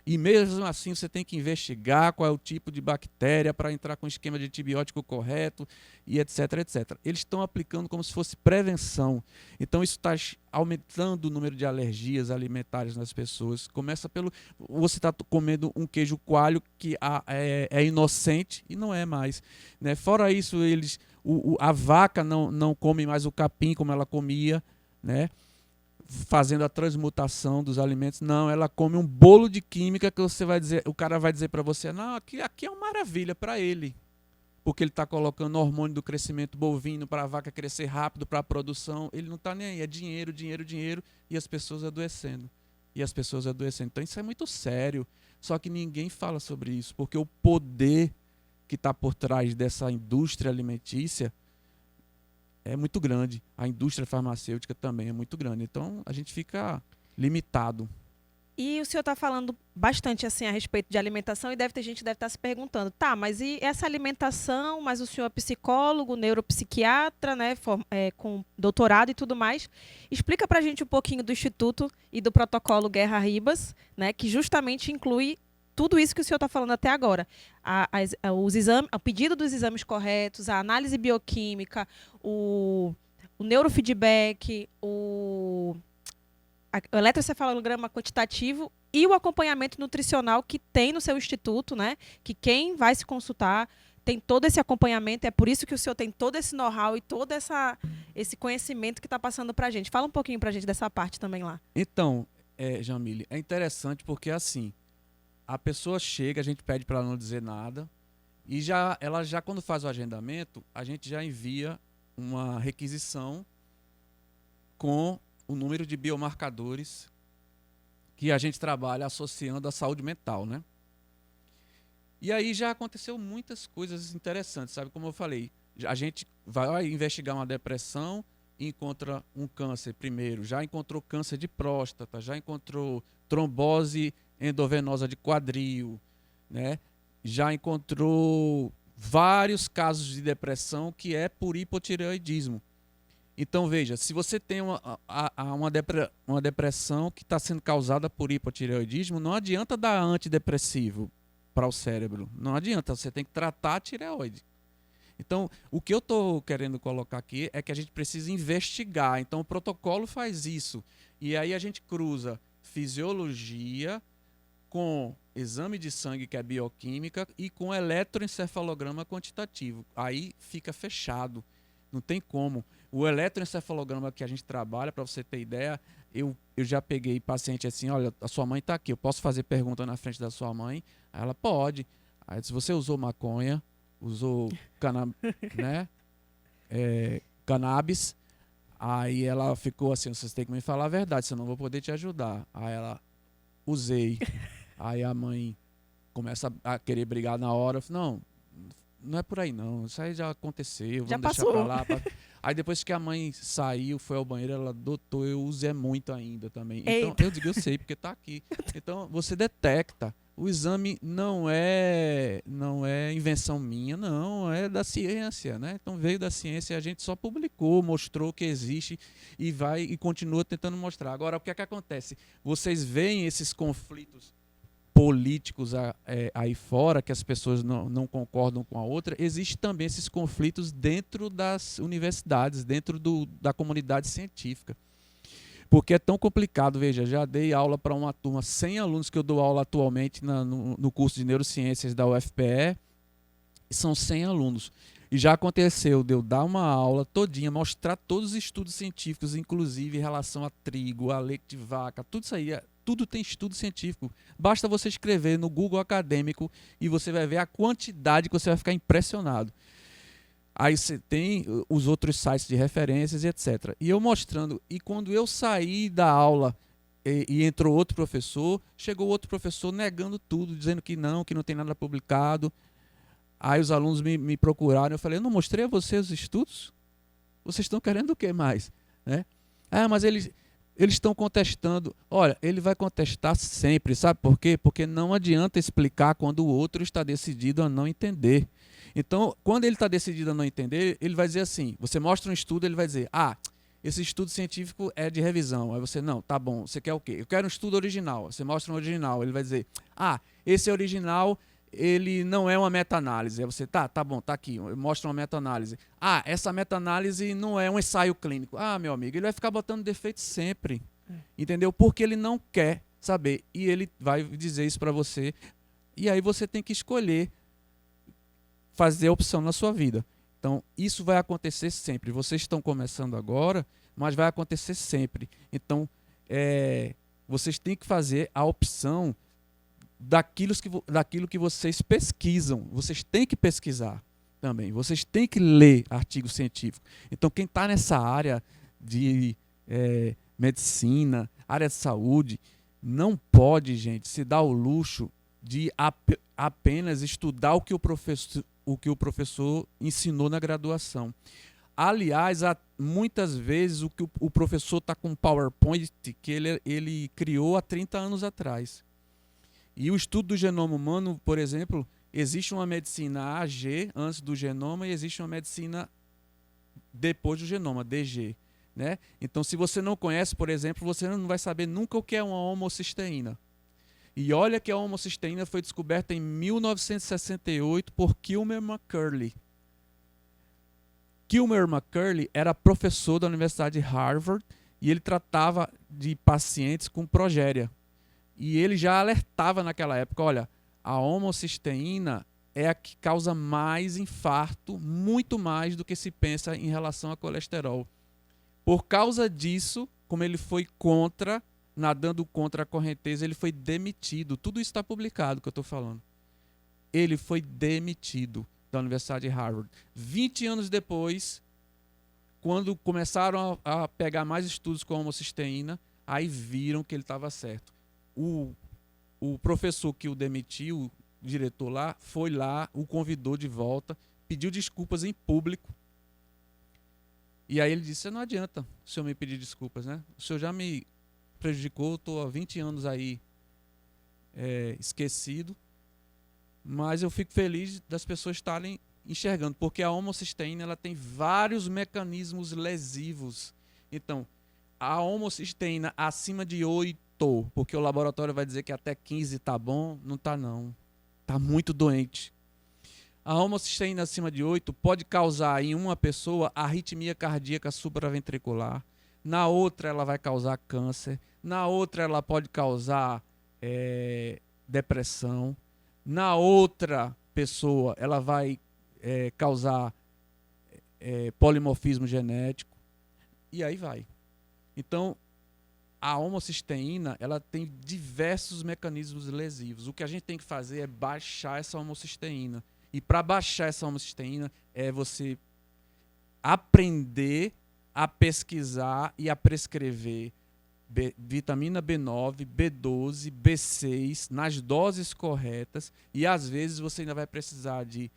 E mesmo assim você tem que investigar qual é o tipo de bactéria para entrar com o esquema de antibiótico correto e etc, etc. Eles estão aplicando como se fosse prevenção. Então isso está aumentando o número de alergias alimentares nas pessoas. Começa pelo... Você está comendo um queijo coalho que é inocente e não é mais. Né? Fora isso, a vaca não come mais o capim como ela comia, né? Fazendo a transmutação dos alimentos. Não, ela come um bolo de química que você vai dizer, o cara vai dizer para você, não, aqui é uma maravilha para ele, porque ele está colocando hormônio do crescimento bovino para a vaca crescer rápido, para a produção. Ele não está nem aí, é dinheiro, dinheiro, dinheiro, e as pessoas adoecendo. Então isso é muito sério, só que ninguém fala sobre isso, porque o poder que está por trás dessa indústria alimentícia é muito grande. A indústria farmacêutica também é muito grande. Então, a gente fica limitado. E o senhor está falando bastante assim a respeito de alimentação e deve ter gente que deve estar se perguntando, tá, mas e essa alimentação, mas o senhor é psicólogo, neuropsiquiatra, né, com doutorado e tudo mais. Explica pra gente um pouquinho do Instituto e do protocolo Guerra Ribas, né, que justamente inclui tudo isso que o senhor está falando até agora. O pedido dos exames corretos, a análise bioquímica, o neurofeedback, o eletroencefalograma quantitativo e o acompanhamento nutricional que tem no seu instituto, né? Que quem vai se consultar tem todo esse acompanhamento. É por isso que o senhor tem todo esse know-how e todo esse conhecimento que está passando para a gente. Fala um pouquinho para a gente dessa parte também lá. Então, Jamile, é interessante porque assim, a pessoa chega, a gente pede para ela não dizer nada e ela já quando faz o agendamento, a gente já envia uma requisição com o número de biomarcadores que a gente trabalha associando à saúde mental, né? E aí já aconteceu muitas coisas interessantes, sabe? Como eu falei, a gente vai investigar uma depressão e encontra um câncer primeiro, já encontrou câncer de próstata, já encontrou trombose endovenosa de quadril, né? Já encontrou vários casos de depressão que é por hipotireoidismo. Então, veja, se você tem uma depressão que está sendo causada por hipotireoidismo, não adianta dar antidepressivo para o cérebro. Não adianta, você tem que tratar a tireoide. Então, o que eu estou querendo colocar aqui é que a gente precisa investigar. Então, o protocolo faz isso. E aí a gente cruza fisiologia com exame de sangue, que é bioquímica, e com eletroencefalograma quantitativo. Aí fica fechado. Não tem como. O eletroencefalograma que a gente trabalha, para você ter ideia, eu já peguei paciente assim, olha, a sua mãe está aqui, eu posso fazer pergunta na frente da sua mãe? Aí ela pode. Aí se você usou maconha, usou cannabis, Aí ela ficou assim, vocês têm que me falar a verdade, senão eu não vou poder te ajudar. Aí ela, usei. Aí a mãe começa a querer brigar na hora. Eu falei, não, não é por aí não, isso aí já aconteceu, Já vamos deixar pra passou. lá. Aí depois que a mãe saiu, foi ao banheiro, ela, doutor, eu uso é muito ainda também. Então, Eita. eu digo, eu sei, porque tá aqui. Então, você detecta. O exame não é invenção minha, não, é da ciência, né? Então veio da ciência, a gente só publicou, mostrou que existe e vai e continua tentando mostrar. Agora, o que é que acontece? Vocês veem esses conflitos políticos aí fora, que as pessoas não concordam com a outra, existem também esses conflitos dentro das universidades, dentro da comunidade científica. Porque é tão complicado, veja, já dei aula para uma turma, 100 alunos que eu dou aula atualmente no curso de Neurociências da UFPE, são 100 alunos. E já aconteceu de eu dar uma aula todinha, mostrar todos os estudos científicos, inclusive em relação a trigo, a leite de vaca, tudo isso aí, tudo tem estudo científico. Basta você escrever no Google Acadêmico e você vai ver a quantidade que você vai ficar impressionado. Aí você tem os outros sites de referências e etc. E eu mostrando, e quando eu saí da aula e entrou outro professor, chegou outro professor negando tudo, dizendo que não tem nada publicado. Aí os alunos me procuraram, eu falei, eu não mostrei a vocês os estudos? Vocês estão querendo o que mais? Né? Ah, mas eles estão contestando. Olha, ele vai contestar sempre, sabe por quê? Porque não adianta explicar quando o outro está decidido a não entender. Então, quando ele está decidido a não entender, ele vai dizer assim, você mostra um estudo, ele vai dizer, esse estudo científico é de revisão. Aí você, não, tá bom, você quer o quê? Eu quero um estudo original. Você mostra um original, ele vai dizer, esse original, ele não é uma meta-análise. Aí você, tá bom, tá aqui, mostra uma meta-análise. Essa meta-análise não é um ensaio clínico. Meu amigo, ele vai ficar botando defeito sempre, entendeu? Porque ele não quer saber. E ele vai dizer isso para você. E aí você tem que escolher fazer a opção na sua vida. Então, isso vai acontecer sempre. Vocês estão começando agora, mas vai acontecer sempre. Então, vocês têm que fazer a opção daquilo que vocês pesquisam. Vocês têm que pesquisar também. Vocês têm que ler artigo científico. Então, quem está nessa área de medicina, área de saúde, não pode, gente, se dar o luxo de apenas estudar o que o professor ensinou na graduação. Aliás, muitas vezes o que o professor está com um PowerPoint que ele criou há 30 anos atrás. E o estudo do genoma humano, por exemplo, existe uma medicina AG antes do genoma e existe uma medicina depois do genoma, DG. Né? Então, se você não conhece, por exemplo, você não vai saber nunca o que é uma homocisteína. E olha que a homocisteína foi descoberta em 1968 por Kilmer McCurley. Kilmer McCurley era professor da Universidade de Harvard e ele tratava de pacientes com progéria. E ele já alertava naquela época, olha, a homocisteína é a que causa mais infarto, muito mais do que se pensa em relação a colesterol. Por causa disso, como ele foi nadando contra a correnteza, ele foi demitido. Tudo isso está publicado, que eu estou falando. Ele foi demitido da Universidade de Harvard. 20 anos depois, quando começaram a pegar mais estudos com a homocisteína, aí viram que ele estava certo. O professor que o demitiu, o diretor lá, foi lá, o convidou de volta, pediu desculpas em público. E aí ele disse, não adianta o senhor me pedir desculpas, né? O senhor já me prejudicou, estou há 20 anos aí esquecido, mas eu fico feliz das pessoas estarem enxergando, porque a homocisteína ela tem vários mecanismos lesivos. Então, a homocisteína acima de 8, porque o laboratório vai dizer que até 15 tá bom, não tá não. Tá muito doente. A homocisteína acima de 8 pode causar em uma pessoa arritmia cardíaca supraventricular, na outra ela vai causar câncer, na outra ela pode causar depressão, na outra pessoa ela vai causar polimorfismo genético, e aí vai. Então, a homocisteína ela tem diversos mecanismos lesivos. O que a gente tem que fazer é baixar essa homocisteína. E para baixar essa homocisteína é você aprender a pesquisar e a prescrever vitamina B9, B12, B6 nas doses corretas, e às vezes você ainda vai precisar de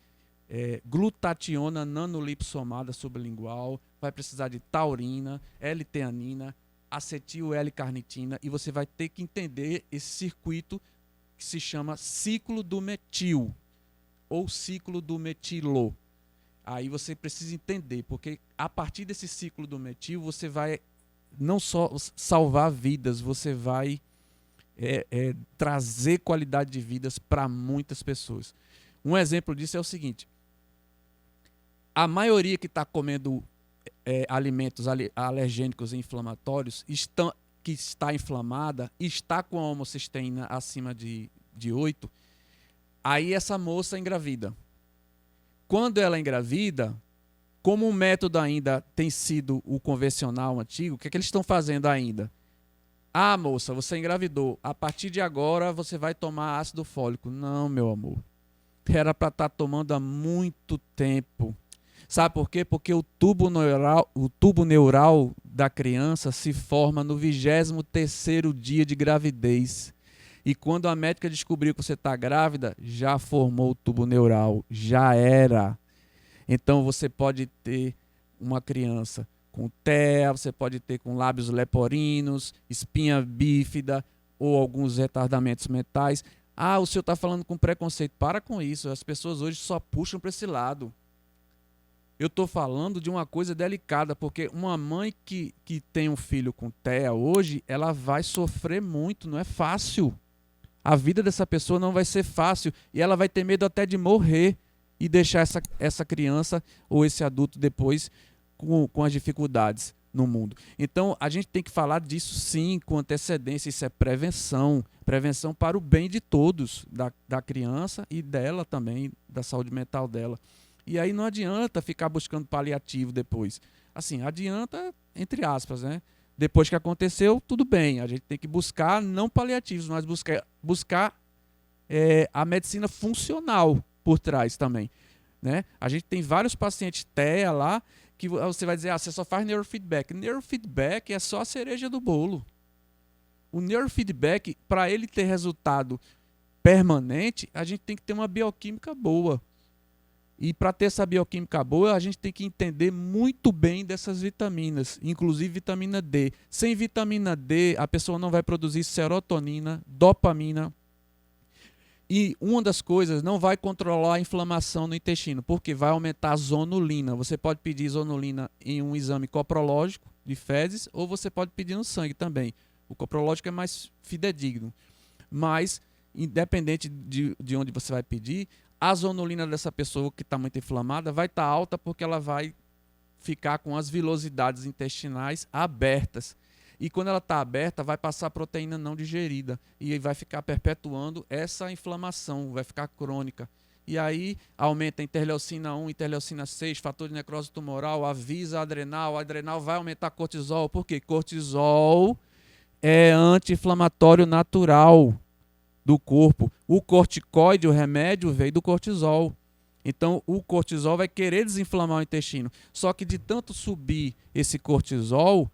glutationa nanolipsomada sublingual, vai precisar de taurina, L-teanina, acetil L-carnitina, e você vai ter que entender esse circuito que se chama ciclo do metil ou ciclo do metilo. Aí você precisa entender, porque a partir desse ciclo do metil você vai não só salvar vidas, você vai trazer qualidade de vidas para muitas pessoas. Um exemplo disso é o seguinte: a maioria que está comendo alimentos alergênicos e inflamatórios, que está inflamada, está com a homocisteína acima de 8, aí essa moça engravida. Quando ela engravida, como o método ainda tem sido o convencional antigo, o que é que eles estão fazendo ainda? Ah, moça, você engravidou. A partir de agora você vai tomar ácido fólico. Não, meu amor. Era para estar tomando há muito tempo. Sabe por quê? Porque o tubo neural da criança se forma no 23º dia de gravidez. E quando a médica descobriu que você está grávida, já formou o tubo neural. Já era. Então você pode ter uma criança com TEA, você pode ter com lábios leporinos, espinha bífida ou alguns retardamentos mentais. Ah, o senhor está falando com preconceito. Para com isso, as pessoas hoje só puxam para esse lado. Eu estou falando de uma coisa delicada, porque uma mãe que tem um filho com TEA hoje, ela vai sofrer muito, não é fácil. A vida dessa pessoa não vai ser fácil e ela vai ter medo até de morrer e deixar essa criança ou esse adulto depois com as dificuldades no mundo. Então, a gente tem que falar disso sim, com antecedência. Isso é prevenção. Prevenção para o bem de todos, da criança e dela também, da saúde mental dela. E aí não adianta ficar buscando paliativo depois. Assim, adianta, entre aspas, né? Depois que aconteceu, tudo bem. A gente tem que buscar não paliativos, mas buscar a medicina funcional por trás também, né? A gente tem vários pacientes TEA lá que você vai dizer, você só faz neurofeedback. Neurofeedback é só a cereja do bolo. O neurofeedback, para ele ter resultado permanente, a gente tem que ter uma bioquímica boa. E para ter essa bioquímica boa, a gente tem que entender muito bem dessas vitaminas, inclusive vitamina D. Sem vitamina D, a pessoa não vai produzir serotonina, dopamina. E uma das coisas, não vai controlar a inflamação no intestino, porque vai aumentar a zonulina. Você pode pedir zonulina em um exame coprológico de fezes, ou você pode pedir no sangue também. O coprológico é mais fidedigno. Mas, independente de onde você vai pedir, a zonulina dessa pessoa que está muito inflamada vai estar alta porque ela vai ficar com as vilosidades intestinais abertas. E quando ela está aberta, vai passar proteína não digerida e vai ficar perpetuando essa inflamação, vai ficar crônica. E aí aumenta a interleucina 1, interleucina 6, fator de necrose tumoral, avisa a adrenal vai aumentar cortisol. Por quê? Cortisol é anti-inflamatório natural do corpo. O corticoide, o remédio, veio do cortisol. Então, o cortisol vai querer desinflamar o intestino. Só que de tanto subir esse cortisol,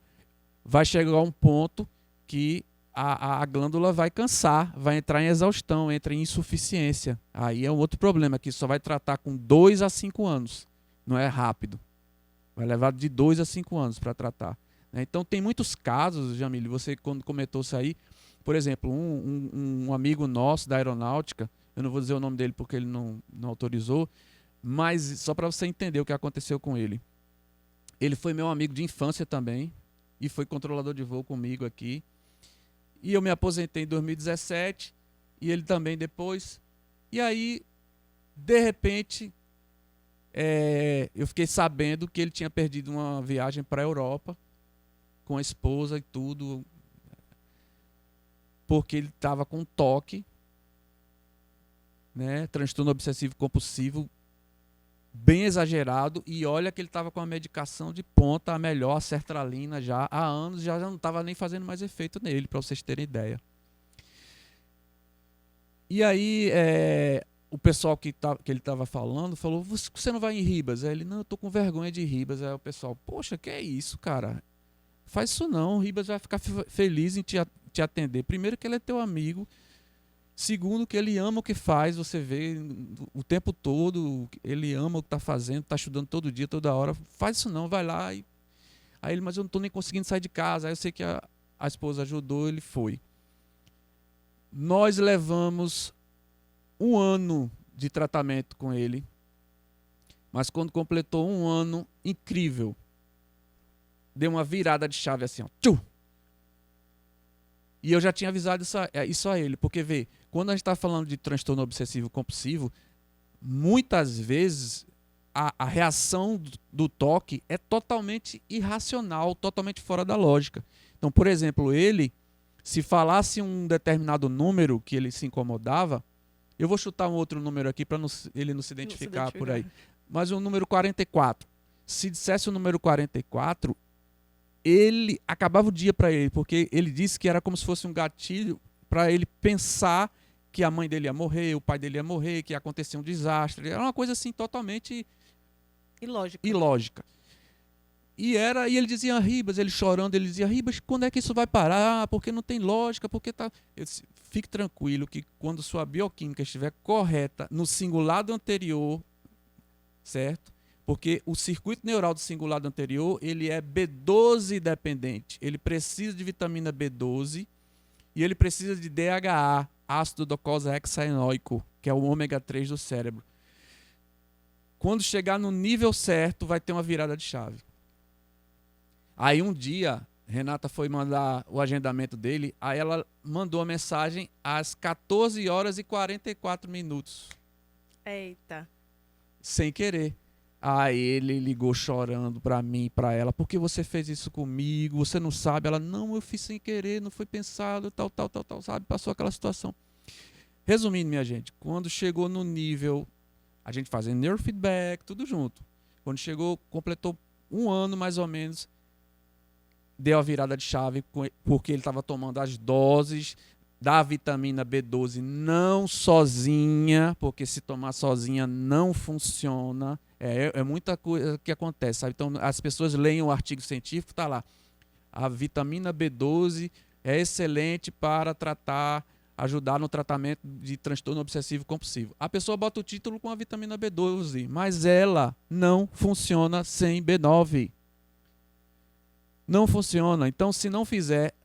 vai chegar a um ponto que a glândula vai cansar, vai entrar em exaustão, entra em insuficiência. Aí é um outro problema, que só vai tratar com 2 a 5 anos. Não é rápido. Vai levar de 2 a 5 anos para tratar. Então, tem muitos casos, Jamile, você quando comentou isso aí, por exemplo, um amigo nosso da aeronáutica, eu não vou dizer o nome dele porque ele não autorizou, mas só para você entender o que aconteceu com ele. Ele foi meu amigo de infância também e foi controlador de voo comigo aqui. E eu me aposentei em 2017 e ele também depois. E aí, de repente, eu fiquei sabendo que ele tinha perdido uma viagem para a Europa com a esposa e tudo, porque ele estava com toque, né, transtorno obsessivo compulsivo bem exagerado, e olha que ele estava com a medicação de ponta, a melhor, a sertralina, já há anos, já não estava nem fazendo mais efeito nele, para vocês terem ideia. E aí, o pessoal que ele estava falando falou, você não vai em Ribas? Aí ele, não, eu tô com vergonha de Ribas. Aí o pessoal, poxa, que é isso, cara? Faz isso não, o Ribas vai ficar feliz em te atender. Primeiro que ele é teu amigo, segundo que ele ama o que faz, você vê o tempo todo, ele ama o que está fazendo, está estudando todo dia, toda hora. Faz isso não, vai lá. Aí ele, mas eu não estou nem conseguindo sair de casa. Aí eu sei que a esposa ajudou, ele foi. Nós levamos 1 ano de tratamento com ele, mas quando completou 1 ano, incrível, deu uma virada de chave assim, ó, tchum! E eu já tinha avisado isso a ele, porque vê, quando a gente está falando de transtorno obsessivo compulsivo, muitas vezes a reação do toque é totalmente irracional, totalmente fora da lógica. Então, por exemplo, ele, se falasse um determinado número que ele se incomodava, eu vou chutar um outro número aqui para ele não se identificar por aí, mas o número 44. Se dissesse o número 44, ele acabava o dia para ele, porque ele disse que era como se fosse um gatilho para ele pensar que a mãe dele ia morrer, o pai dele ia morrer, que ia acontecer um desastre. Era uma coisa assim totalmente ilógica. E ele dizia, Ribas, ele chorando, ele dizia, Ribas, quando é que isso vai parar? Porque não tem lógica, porque tá... Eu disse, fique tranquilo que quando sua bioquímica estiver correta no cingulado anterior, certo? Porque o circuito neural do cingulado anterior, ele é B12 dependente. Ele precisa de vitamina B12 e ele precisa de DHA, ácido docosahexaenoico, que é o ômega 3 do cérebro. Quando chegar no nível certo, vai ter uma virada de chave. Aí um dia, Renata foi mandar o agendamento dele, aí ela mandou a mensagem às 14 horas e 44 minutos. Eita. Sem querer. Aí ele ligou chorando pra mim, pra ela, por que você fez isso comigo? Você não sabe? Ela, não, eu fiz sem querer, não foi pensado, tal, sabe? Passou aquela situação. Resumindo, minha gente, quando chegou no nível, a gente fazendo neurofeedback, tudo junto. Quando chegou, completou 1 ano mais ou menos, deu a virada de chave, porque ele estava tomando as doses da vitamina B12 não sozinha, porque se tomar sozinha não funciona. É muita coisa que acontece, sabe? Então as pessoas leem o artigo científico, está lá. A vitamina B12 é excelente para ajudar no tratamento de transtorno obsessivo compulsivo. A pessoa bota o título com a vitamina B12, mas ela não funciona sem B9. Não funciona. Então, se não fizer,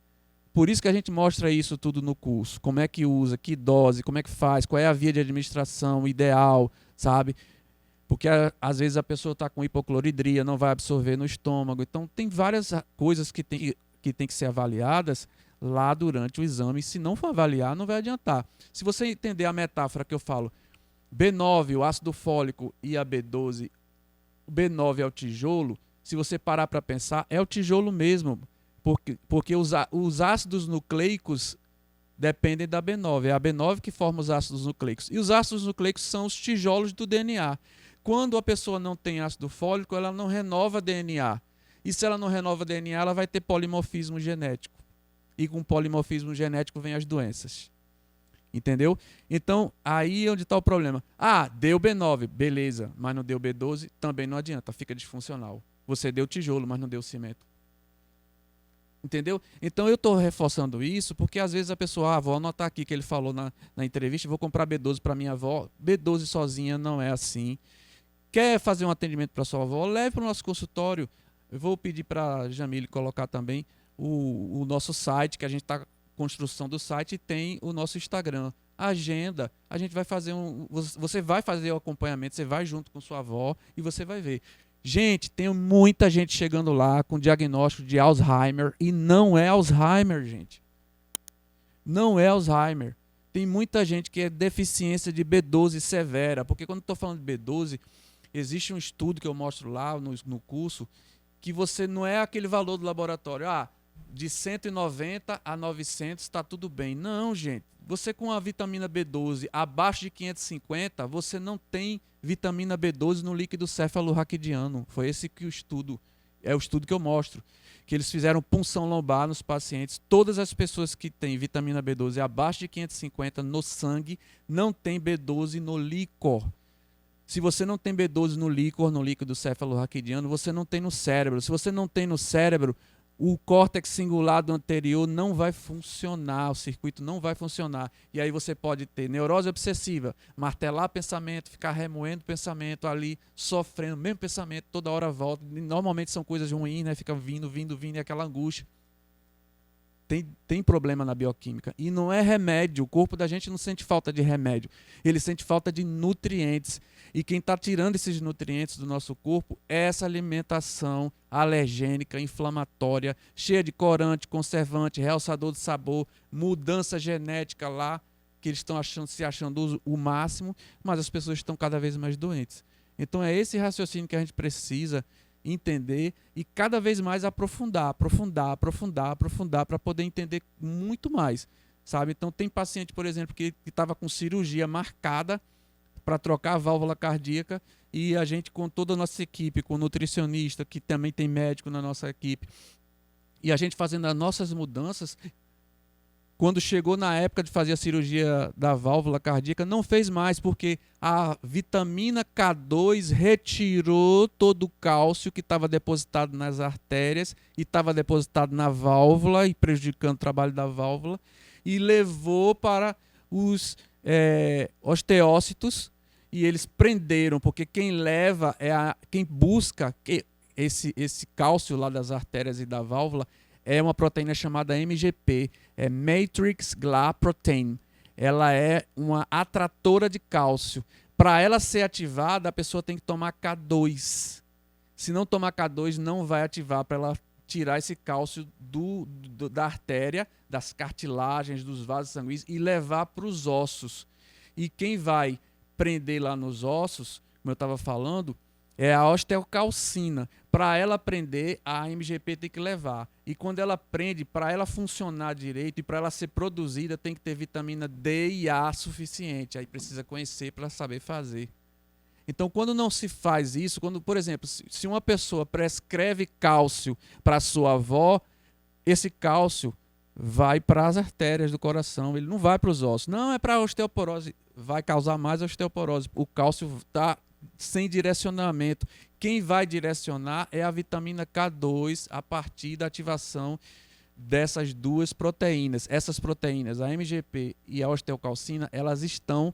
por isso que a gente mostra isso tudo no curso. Como é que usa, que dose, como é que faz, qual é a via de administração ideal, sabe? Porque às vezes a pessoa está com hipocloridria, não vai absorver no estômago. Então, tem várias coisas que tem que ser avaliadas lá durante o exame. Se não for avaliar, não vai adiantar. Se você entender a metáfora que eu falo, B9, o ácido fólico, e a B12, o B9 é o tijolo, se você parar para pensar, é o tijolo mesmo, porque os ácidos nucleicos dependem da B9. É a B9 que forma os ácidos nucleicos. E os ácidos nucleicos são os tijolos do DNA. Quando a pessoa não tem ácido fólico, ela não renova DNA. E se ela não renova DNA, ela vai ter polimorfismo genético. E com polimorfismo genético vem as doenças. Entendeu? Então, aí é onde está o problema. Ah, deu B9, beleza, mas não deu B12, também não adianta, fica disfuncional. Você deu tijolo, mas não deu cimento. Entendeu? Então eu estou reforçando isso porque às vezes a pessoa, vou anotar aqui que ele falou na entrevista, vou comprar B12 para minha avó. B12 sozinha não é assim. Quer fazer um atendimento para sua avó? Leve para o nosso consultório. Eu vou pedir para a Jamile colocar também o nosso site, que a gente está construção do site, e tem o nosso Instagram. Agenda, a gente vai fazer você vai fazer o acompanhamento, você vai junto com sua avó e você vai ver. Gente, tem muita gente chegando lá com diagnóstico de Alzheimer e não é Alzheimer, gente. Não é Alzheimer. Tem muita gente que é deficiência de B12 severa, porque quando estou falando de B12, existe um estudo que eu mostro lá no curso, que você não é aquele valor do laboratório, de 190 a 900 está tudo bem. Não, gente. Você com a vitamina B12 abaixo de 550, você não tem vitamina B12 no líquido cefalorraquidiano. Foi esse que é o estudo que eu mostro. que eles fizeram punção lombar nos pacientes. Todas as pessoas que têm vitamina B12 abaixo de 550 no sangue não têm B12 no líquor. Se você não tem B12 no líquor, no líquido cefalorraquidiano, você não tem no cérebro. Se você não tem no cérebro, o córtex cingulado anterior não vai funcionar, o circuito não vai funcionar. E aí você pode ter neurose obsessiva, martelar pensamento, ficar remoendo pensamento ali, sofrendo, mesmo pensamento, toda hora volta. Normalmente são coisas ruins, né? Fica vindo, e aquela angústia. Tem problema na bioquímica. E não é remédio. O corpo da gente não sente falta de remédio. Ele sente falta de nutrientes. E quem está tirando esses nutrientes do nosso corpo é essa alimentação alergênica, inflamatória, cheia de corante, conservante, realçador de sabor, mudança genética lá, que eles estão se achando o máximo, mas as pessoas estão cada vez mais doentes. Então é esse raciocínio que a gente precisa entender e cada vez mais aprofundar para poder entender muito mais, sabe? Então tem paciente, por exemplo, que estava com cirurgia marcada para trocar a válvula cardíaca e a gente, com toda a nossa equipe, com o nutricionista, que também tem médico na nossa equipe, e a gente fazendo as nossas mudanças, quando chegou na época de fazer a cirurgia da válvula cardíaca, não fez mais, porque a vitamina K2 retirou todo o cálcio que estava depositado nas artérias e estava depositado na válvula e prejudicando o trabalho da válvula, e levou para os osteócitos, e eles prenderam, porque quem leva, quem busca esse cálcio lá das artérias e da válvula, é uma proteína chamada MGP, é Matrix Gla Protein. Ela é uma atratora de cálcio. Para ela ser ativada, a pessoa tem que tomar K2. Se não tomar K2, não vai ativar, para ela tirar esse cálcio da artéria, das cartilagens, dos vasos sanguíneos e levar para os ossos. E quem vai prender lá nos ossos, como eu estava falando, é a osteocalcina. Para ela prender, a MGP tem que levar. E quando ela prende, para ela funcionar direito e para ela ser produzida, tem que ter vitamina D e A suficiente. Aí precisa conhecer para saber fazer. Então, quando não se faz isso, quando, por exemplo, se uma pessoa prescreve cálcio para sua avó, esse cálcio vai para as artérias do coração, ele não vai para os ossos. Não, é para a osteoporose. Vai causar mais osteoporose. O cálcio está sem direcionamento. Quem vai direcionar é a vitamina K2 a partir da ativação dessas duas proteínas. Essas proteínas, a MGP e a osteocalcina, elas estão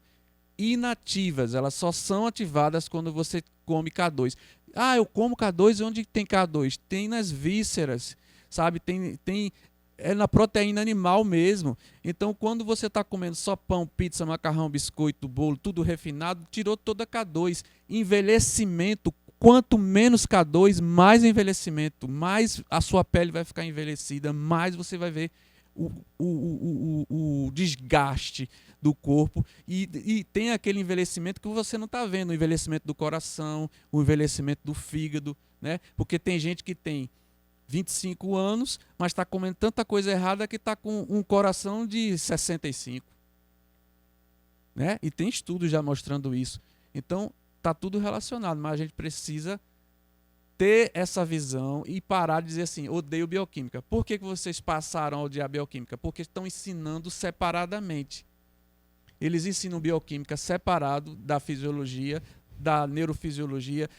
inativas. Elas só são ativadas quando você come K2. Ah, eu como K2, onde tem K2? Tem nas vísceras, sabe? É na proteína animal mesmo. Então, quando você está comendo só pão, pizza, macarrão, biscoito, bolo, tudo refinado, tirou toda a K2. Envelhecimento, quanto menos K2, mais envelhecimento, mais a sua pele vai ficar envelhecida, mais você vai ver o desgaste do corpo. E tem aquele envelhecimento que você não está vendo, o envelhecimento do coração, o envelhecimento do fígado, né? Porque tem gente que tem 25 anos, mas está comendo tanta coisa errada que está com um coração de 65. Né? E tem estudos já mostrando isso. Então, está tudo relacionado, mas a gente precisa ter essa visão e parar de dizer assim, odeio bioquímica. Por que vocês passaram a odiar bioquímica? Porque estão ensinando separadamente. Eles ensinam bioquímica separado da fisiologia, da neurofisiologia,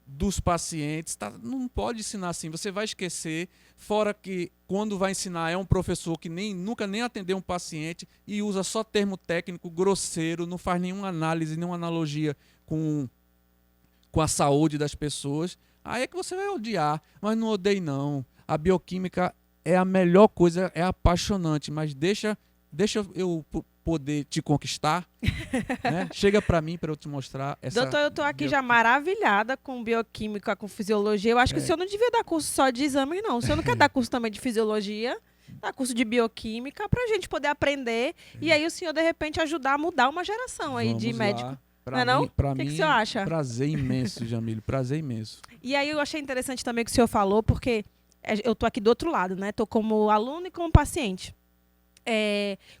dos pacientes, não pode ensinar assim, você vai esquecer, fora que quando vai ensinar é um professor que nunca nem atendeu um paciente e usa só termo técnico grosseiro, não faz nenhuma análise, nenhuma analogia com a saúde das pessoas, aí é que você vai odiar, mas não odeie não, a bioquímica é a melhor coisa, é apaixonante, mas deixa eu poder te conquistar, né? Chega para mim para eu te mostrar essa. Doutor, eu estou aqui já maravilhada com bioquímica, com fisiologia. Eu acho que o senhor não devia dar curso só de exames, não. O senhor não quer dar curso também de fisiologia, dar curso de bioquímica, para a gente poder aprender. E aí o senhor, de repente, ajudar a mudar uma geração aí de médico. Não é não? O que o senhor acha? Prazer imenso, Jamílio, prazer imenso. E aí eu achei interessante também o que o senhor falou, porque eu estou aqui do outro lado, né? Estou como aluno e como paciente.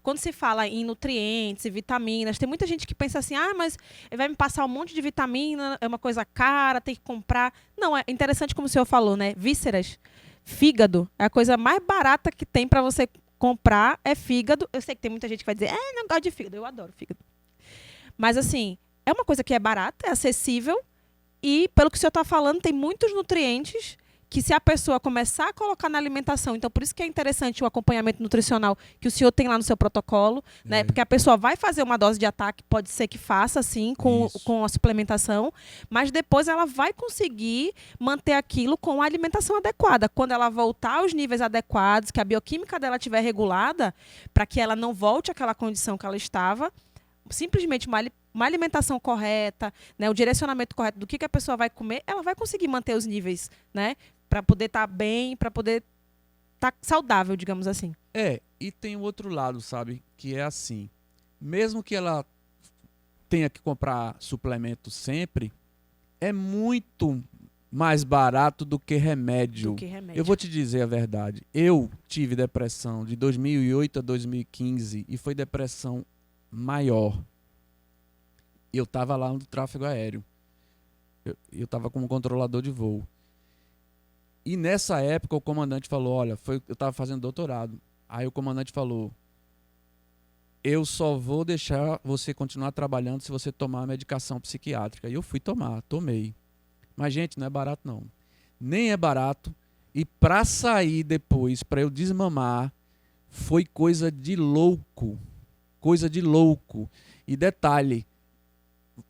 Quando se fala em nutrientes e vitaminas, tem muita gente que pensa assim, mas vai me passar um monte de vitamina, é uma coisa cara, tem que comprar. Não, é interessante como o senhor falou, né? Vísceras. Fígado é a coisa mais barata que tem para você comprar, é fígado. Eu sei que tem muita gente que vai dizer, não gosto de fígado. Eu adoro fígado. Mas, assim, é uma coisa que é barata, é acessível e, pelo que o senhor está falando, tem muitos nutrientes que, se a pessoa começar a colocar na alimentação, então por isso que é interessante o acompanhamento nutricional que o senhor tem lá no seu protocolo, né? Porque a pessoa vai fazer uma dose de ataque, pode ser que faça, assim, com a suplementação, mas depois ela vai conseguir manter aquilo com a alimentação adequada. Quando ela voltar aos níveis adequados, que a bioquímica dela estiver regulada, para que ela não volte àquela condição que ela estava, simplesmente uma alimentação correta, né, o direcionamento correto do que a pessoa vai comer, ela vai conseguir manter os níveis, né, para poder estar bem, para poder estar saudável, digamos assim. E tem o outro lado, sabe, que é assim, mesmo que ela tenha que comprar suplemento sempre, é muito mais barato do que remédio. Eu vou te dizer a verdade, eu tive depressão de 2008 a 2015 e foi depressão maior. Eu estava lá no tráfego aéreo. Eu estava como controlador de voo. E nessa época o comandante falou, olha, eu estava fazendo doutorado. Aí o comandante falou, eu só vou deixar você continuar trabalhando se você tomar a medicação psiquiátrica. E eu fui tomei. Mas, gente, não é barato não. Nem é barato. E para sair depois, para eu desmamar, foi coisa de louco. Coisa de louco. E detalhe,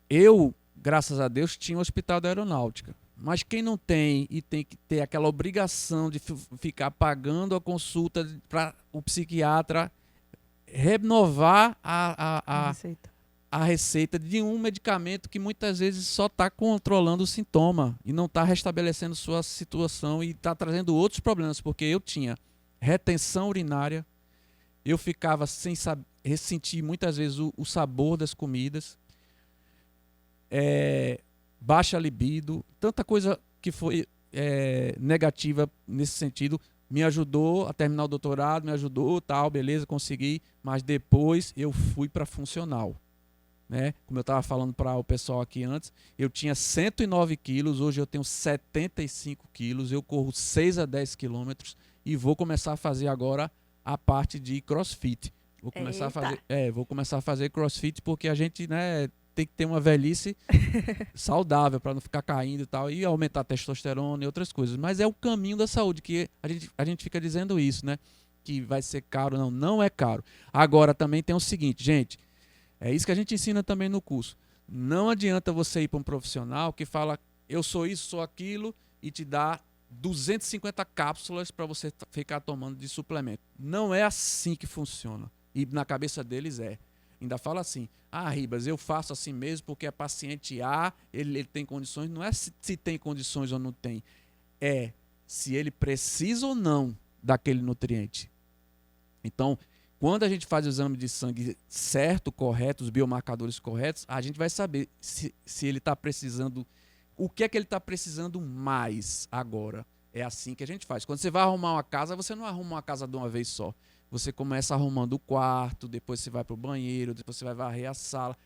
eu, graças a Deus, tinha um hospital da aeronáutica. Mas quem não tem e tem que ter aquela obrigação de ficar pagando a consulta para o psiquiatra renovar a receita de um medicamento que muitas vezes só está controlando o sintoma e não está restabelecendo sua situação e está trazendo outros problemas, porque eu tinha retenção urinária, eu ficava sem ressentir muitas vezes o sabor das comidas, baixa libido, tanta coisa que foi negativa nesse sentido. Me ajudou a terminar o doutorado, me ajudou, tal, beleza, consegui, mas depois eu fui para funcional. Né? Como eu estava falando para o pessoal aqui antes, eu tinha 109 quilos, hoje eu tenho 75 quilos, eu corro 6 a 10 quilômetros e vou começar a fazer agora a parte de crossfit. Vou começar a fazer crossfit porque a gente, né, tem que ter uma velhice saudável para não ficar caindo e tal, e aumentar a testosterona e outras coisas. Mas é o caminho da saúde, que a gente fica dizendo isso, né? Que vai ser caro. Não é caro. Agora também tem o seguinte, gente, é isso que a gente ensina também no curso. Não adianta você ir para um profissional que fala, eu sou isso, sou aquilo, e te dá 250 cápsulas para você ficar tomando de suplemento. Não é assim que funciona. E na cabeça deles ainda fala assim, Ribas, eu faço assim mesmo porque é paciente A, ele tem condições. Não é se tem condições ou não tem, é se ele precisa ou não daquele nutriente. Então, quando a gente faz o exame de sangue certo, correto, os biomarcadores corretos, a gente vai saber se ele está precisando, o que é que ele está precisando mais agora. É assim que a gente faz. Quando você vai arrumar uma casa, você não arruma uma casa de uma vez só. Você começa arrumando o quarto, depois você vai para o banheiro, depois você vai varrer a sala.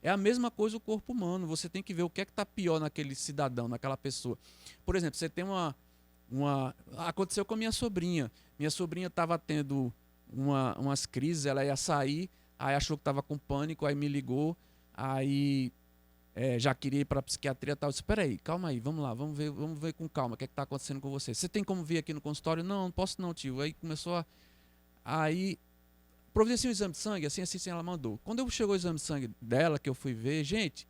É a mesma coisa o corpo humano. Você tem que ver o que é que está pior naquele cidadão, naquela pessoa. Por exemplo, você tem aconteceu com a minha sobrinha. Minha sobrinha estava tendo umas crises, ela ia sair, aí achou que estava com pânico, aí me ligou, aí já queria ir para a psiquiatria e tal. Eu disse, espera aí, calma aí, vamos lá, vamos ver com calma o que está acontecendo com você. Você tem como vir aqui no consultório? Não posso não, tio. Aí começou Aí providenciou um exame de sangue, assim, ela mandou. Quando chegou o exame de sangue dela, que eu fui ver, gente,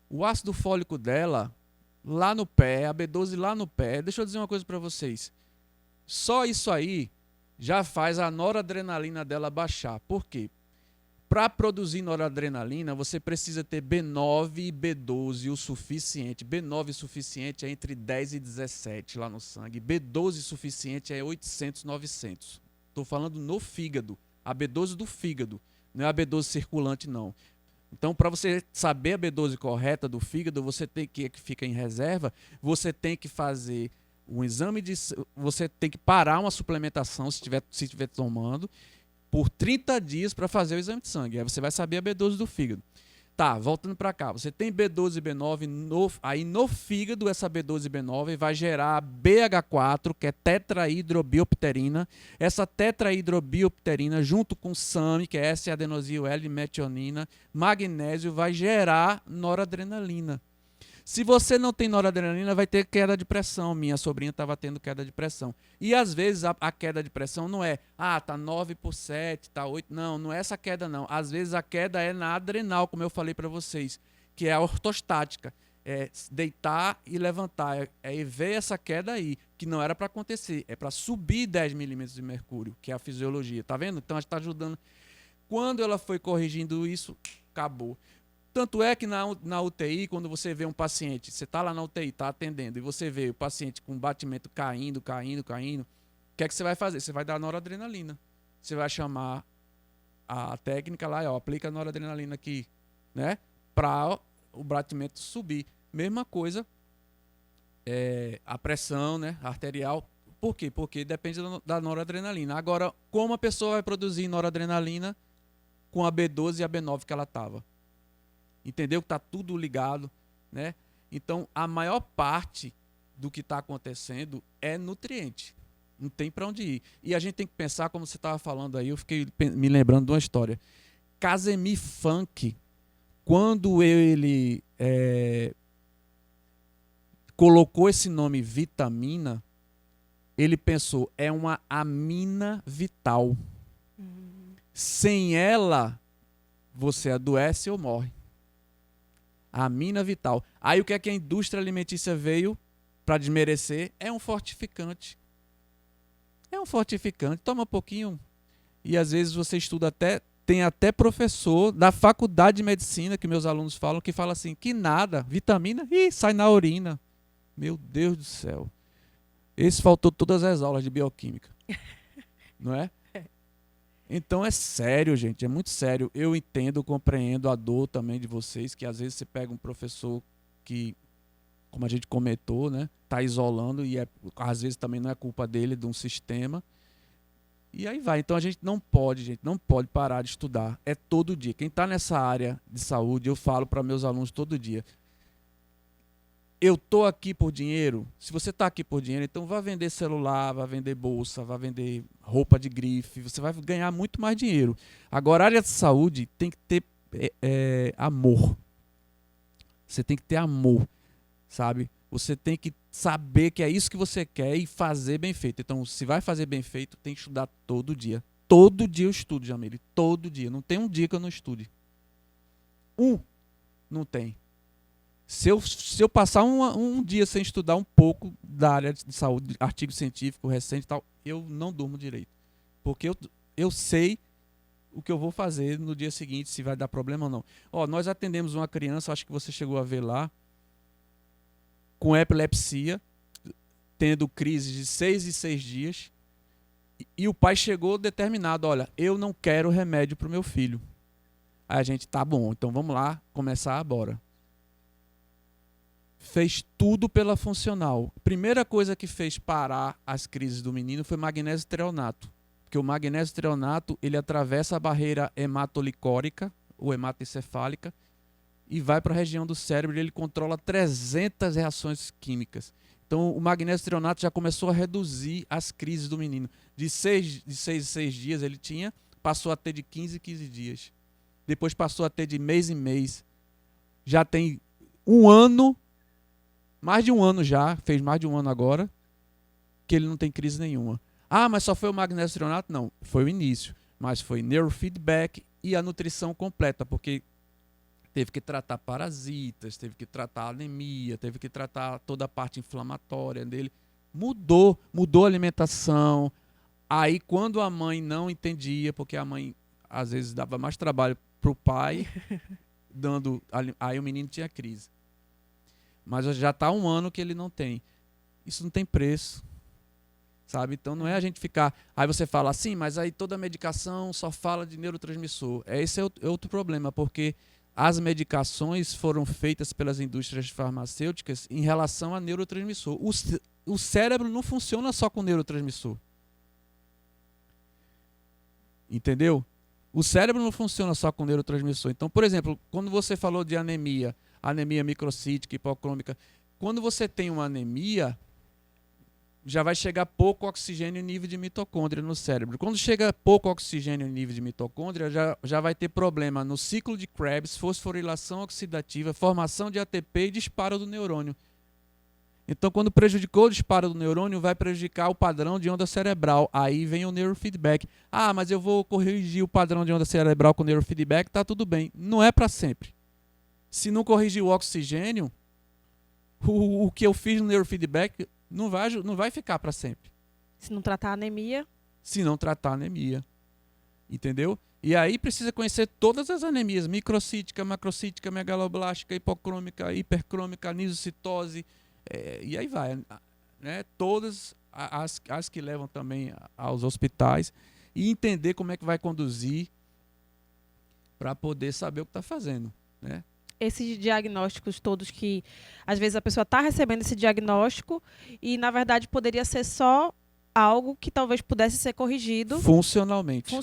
o ácido fólico dela, lá no pé, a B12 lá no pé, deixa eu dizer uma coisa para vocês, só isso aí já faz a noradrenalina dela baixar. Por quê? Para produzir noradrenalina, você precisa ter B9 e B12 o suficiente. B9 suficiente é entre 10 e 17 lá no sangue. B12 suficiente é 800, 900. Estou falando no fígado, a B12 do fígado, não é a B12 circulante, não. Então, para você saber a B12 correta do fígado, você tem que fica em reserva, você tem que fazer um exame você tem que parar uma suplementação, se estiver tomando, por 30 dias para fazer o exame de sangue. Aí você vai saber a B12 do fígado. Tá, voltando para cá. Você tem B12 e B9, aí no fígado essa B12 e B9 vai gerar BH4, que é tetrahidrobiopterina. Essa tetrahidrobiopterina, junto com SAM, que é S-adenosil L-metionina, magnésio, vai gerar noradrenalina. Se você não tem noradrenalina, vai ter queda de pressão. Minha sobrinha estava tendo queda de pressão. E às vezes a queda de pressão não é, tá 9 por 7, tá 8. Não, não é essa queda não. Às vezes a queda é na adrenal, como eu falei para vocês, que é a ortostática. É deitar e levantar. É ver essa queda aí, que não era para acontecer. É para subir 10 milímetros de mercúrio, que é a fisiologia. Tá vendo? Então a gente está ajudando. Quando ela foi corrigindo isso, acabou. Tanto é que na UTI, quando você vê um paciente, você está lá na UTI, está atendendo, e você vê o paciente com batimento caindo, o que é que você vai fazer? Você vai dar noradrenalina. Você vai chamar a técnica lá, aplica a noradrenalina aqui, né? Para o batimento subir. Mesma coisa, a pressão, né, arterial. Por quê? Porque depende da noradrenalina. Agora, como a pessoa vai produzir noradrenalina com a B12 e a B9 que ela estava? Entendeu que está tudo ligado, né? Então, a maior parte do que está acontecendo é nutriente. Não tem para onde ir. E a gente tem que pensar, como você estava falando aí, eu fiquei me lembrando de uma história. Casemir Funk, quando ele colocou esse nome vitamina, ele pensou, é uma amina vital. Sem ela, você adoece ou morre. Amina vital. Aí o que é que a indústria alimentícia veio para desmerecer? É um fortificante. É um fortificante. Toma um pouquinho. E às vezes você estuda tem até professor da faculdade de medicina, que meus alunos falam, que fala assim, que nada, vitamina, sai na urina. Meu Deus do céu. Esse faltou todas as aulas de bioquímica. Não é? Então é sério, gente, é muito sério. Eu entendo, compreendo a dor também de vocês, que às vezes você pega um professor que, como a gente comentou, né, tá isolando e às vezes também não é culpa dele, de um sistema. E aí vai. Então a gente não pode parar de estudar. É todo dia. Quem está nessa área de saúde, eu falo para meus alunos todo dia. Eu tô aqui por dinheiro. Se você está aqui por dinheiro, então vá vender celular, vá vender bolsa, vá vender roupa de grife. Você vai ganhar muito mais dinheiro. Agora, a área de saúde tem que ter amor. Você tem que ter amor, sabe? Você tem que saber que é isso que você quer e fazer bem feito. Então, se vai fazer bem feito, tem que estudar todo dia. Todo dia eu estudo, Jamile. Todo dia. Não tem um dia que eu não estude. Não tem. Se eu passar um dia sem estudar um pouco da área de saúde, artigo científico recente e tal, eu não durmo direito. Porque eu sei o que eu vou fazer no dia seguinte, se vai dar problema ou não. Nós atendemos uma criança, acho que você chegou a ver lá, com epilepsia, tendo crise de 6 em 6 dias, e o pai chegou determinado, olha, eu não quero remédio para o meu filho. Aí a gente, tá bom, então vamos lá, começar agora. Fez tudo pela funcional. Primeira coisa que fez parar as crises do menino foi magnésio treonato. Porque o magnésio treonato, ele atravessa a barreira hematolicórica, ou hematoencefálica, e vai para a região do cérebro e ele controla 300 reações químicas. Então, o magnésio treonato já começou a reduzir as crises do menino. De 6 em 6 dias ele tinha, passou a ter de 15 em 15 dias. Depois passou a ter de mês em mês. Já tem um ano, mais de um ano já, fez mais de um ano agora, que ele não tem crise nenhuma. Mas só foi o magnésio treonato? Não, foi o início. Mas foi neurofeedback e a nutrição completa, porque teve que tratar parasitas, teve que tratar anemia, teve que tratar toda a parte inflamatória dele. Mudou a alimentação. Aí quando a mãe não entendia, porque a mãe às vezes dava mais trabalho para o pai, aí o menino tinha crise. Mas já está um ano que ele não tem. Isso não tem preço. Sabe? Então não é a gente ficar... Aí você fala assim, mas aí toda medicação só fala de neurotransmissor. Esse é outro problema, porque as medicações foram feitas pelas indústrias farmacêuticas em relação a neurotransmissor. O cérebro não funciona só com neurotransmissor. Entendeu? O cérebro não funciona só com neurotransmissor. Então, por exemplo, quando você falou de anemia, anemia microcítica, hipocrômica, quando você tem uma anemia, já vai chegar pouco oxigênio em nível de mitocôndria no cérebro. Quando chega pouco oxigênio em nível de mitocôndria, já vai ter problema no ciclo de Krebs, fosforilação oxidativa, formação de ATP e disparo do neurônio. Então, quando prejudicou o disparo do neurônio, vai prejudicar o padrão de onda cerebral. Aí vem o neurofeedback. Ah, mas eu vou corrigir o padrão de onda cerebral com neurofeedback, tá tudo bem. Não é para sempre. Se não corrigir o oxigênio, o que eu fiz no neurofeedback não vai ficar para sempre. Se não tratar a anemia. Se não tratar a anemia. Entendeu? E aí precisa conhecer todas as anemias. Microcítica, macrocítica, megaloblástica, hipocrômica, hipercrômica, anisocitose. E aí vai, né? Todas as que levam também aos hospitais e entender como é que vai conduzir para poder saber o que está fazendo, né? Esses diagnósticos todos que às vezes a pessoa está recebendo esse diagnóstico e na verdade poderia ser só algo que talvez pudesse ser corrigido Funcionalmente.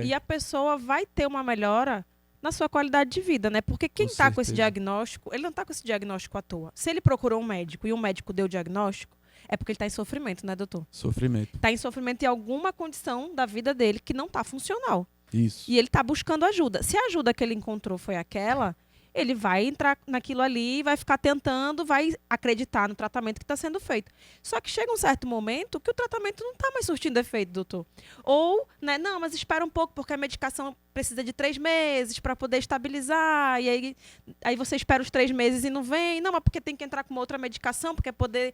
E a pessoa vai ter uma melhora na sua qualidade de vida, né? Porque quem está com esse diagnóstico, ele não está com esse diagnóstico à toa. Se ele procurou um médico e um médico deu o diagnóstico, é porque ele está em sofrimento, né, doutor? Sofrimento. Está em sofrimento em alguma condição da vida dele que não está funcional. Isso. E ele está buscando ajuda. Se a ajuda que ele encontrou foi aquela, ele vai entrar naquilo ali, vai ficar tentando, vai acreditar no tratamento que está sendo feito. Só que chega um certo momento que o tratamento não está mais surtindo efeito, doutor. Ou, né, não, mas espera um pouco, porque a medicação precisa de 3 meses para poder estabilizar, e aí você espera os 3 meses e não vem. Não, mas porque tem que entrar com uma outra medicação, porque é poder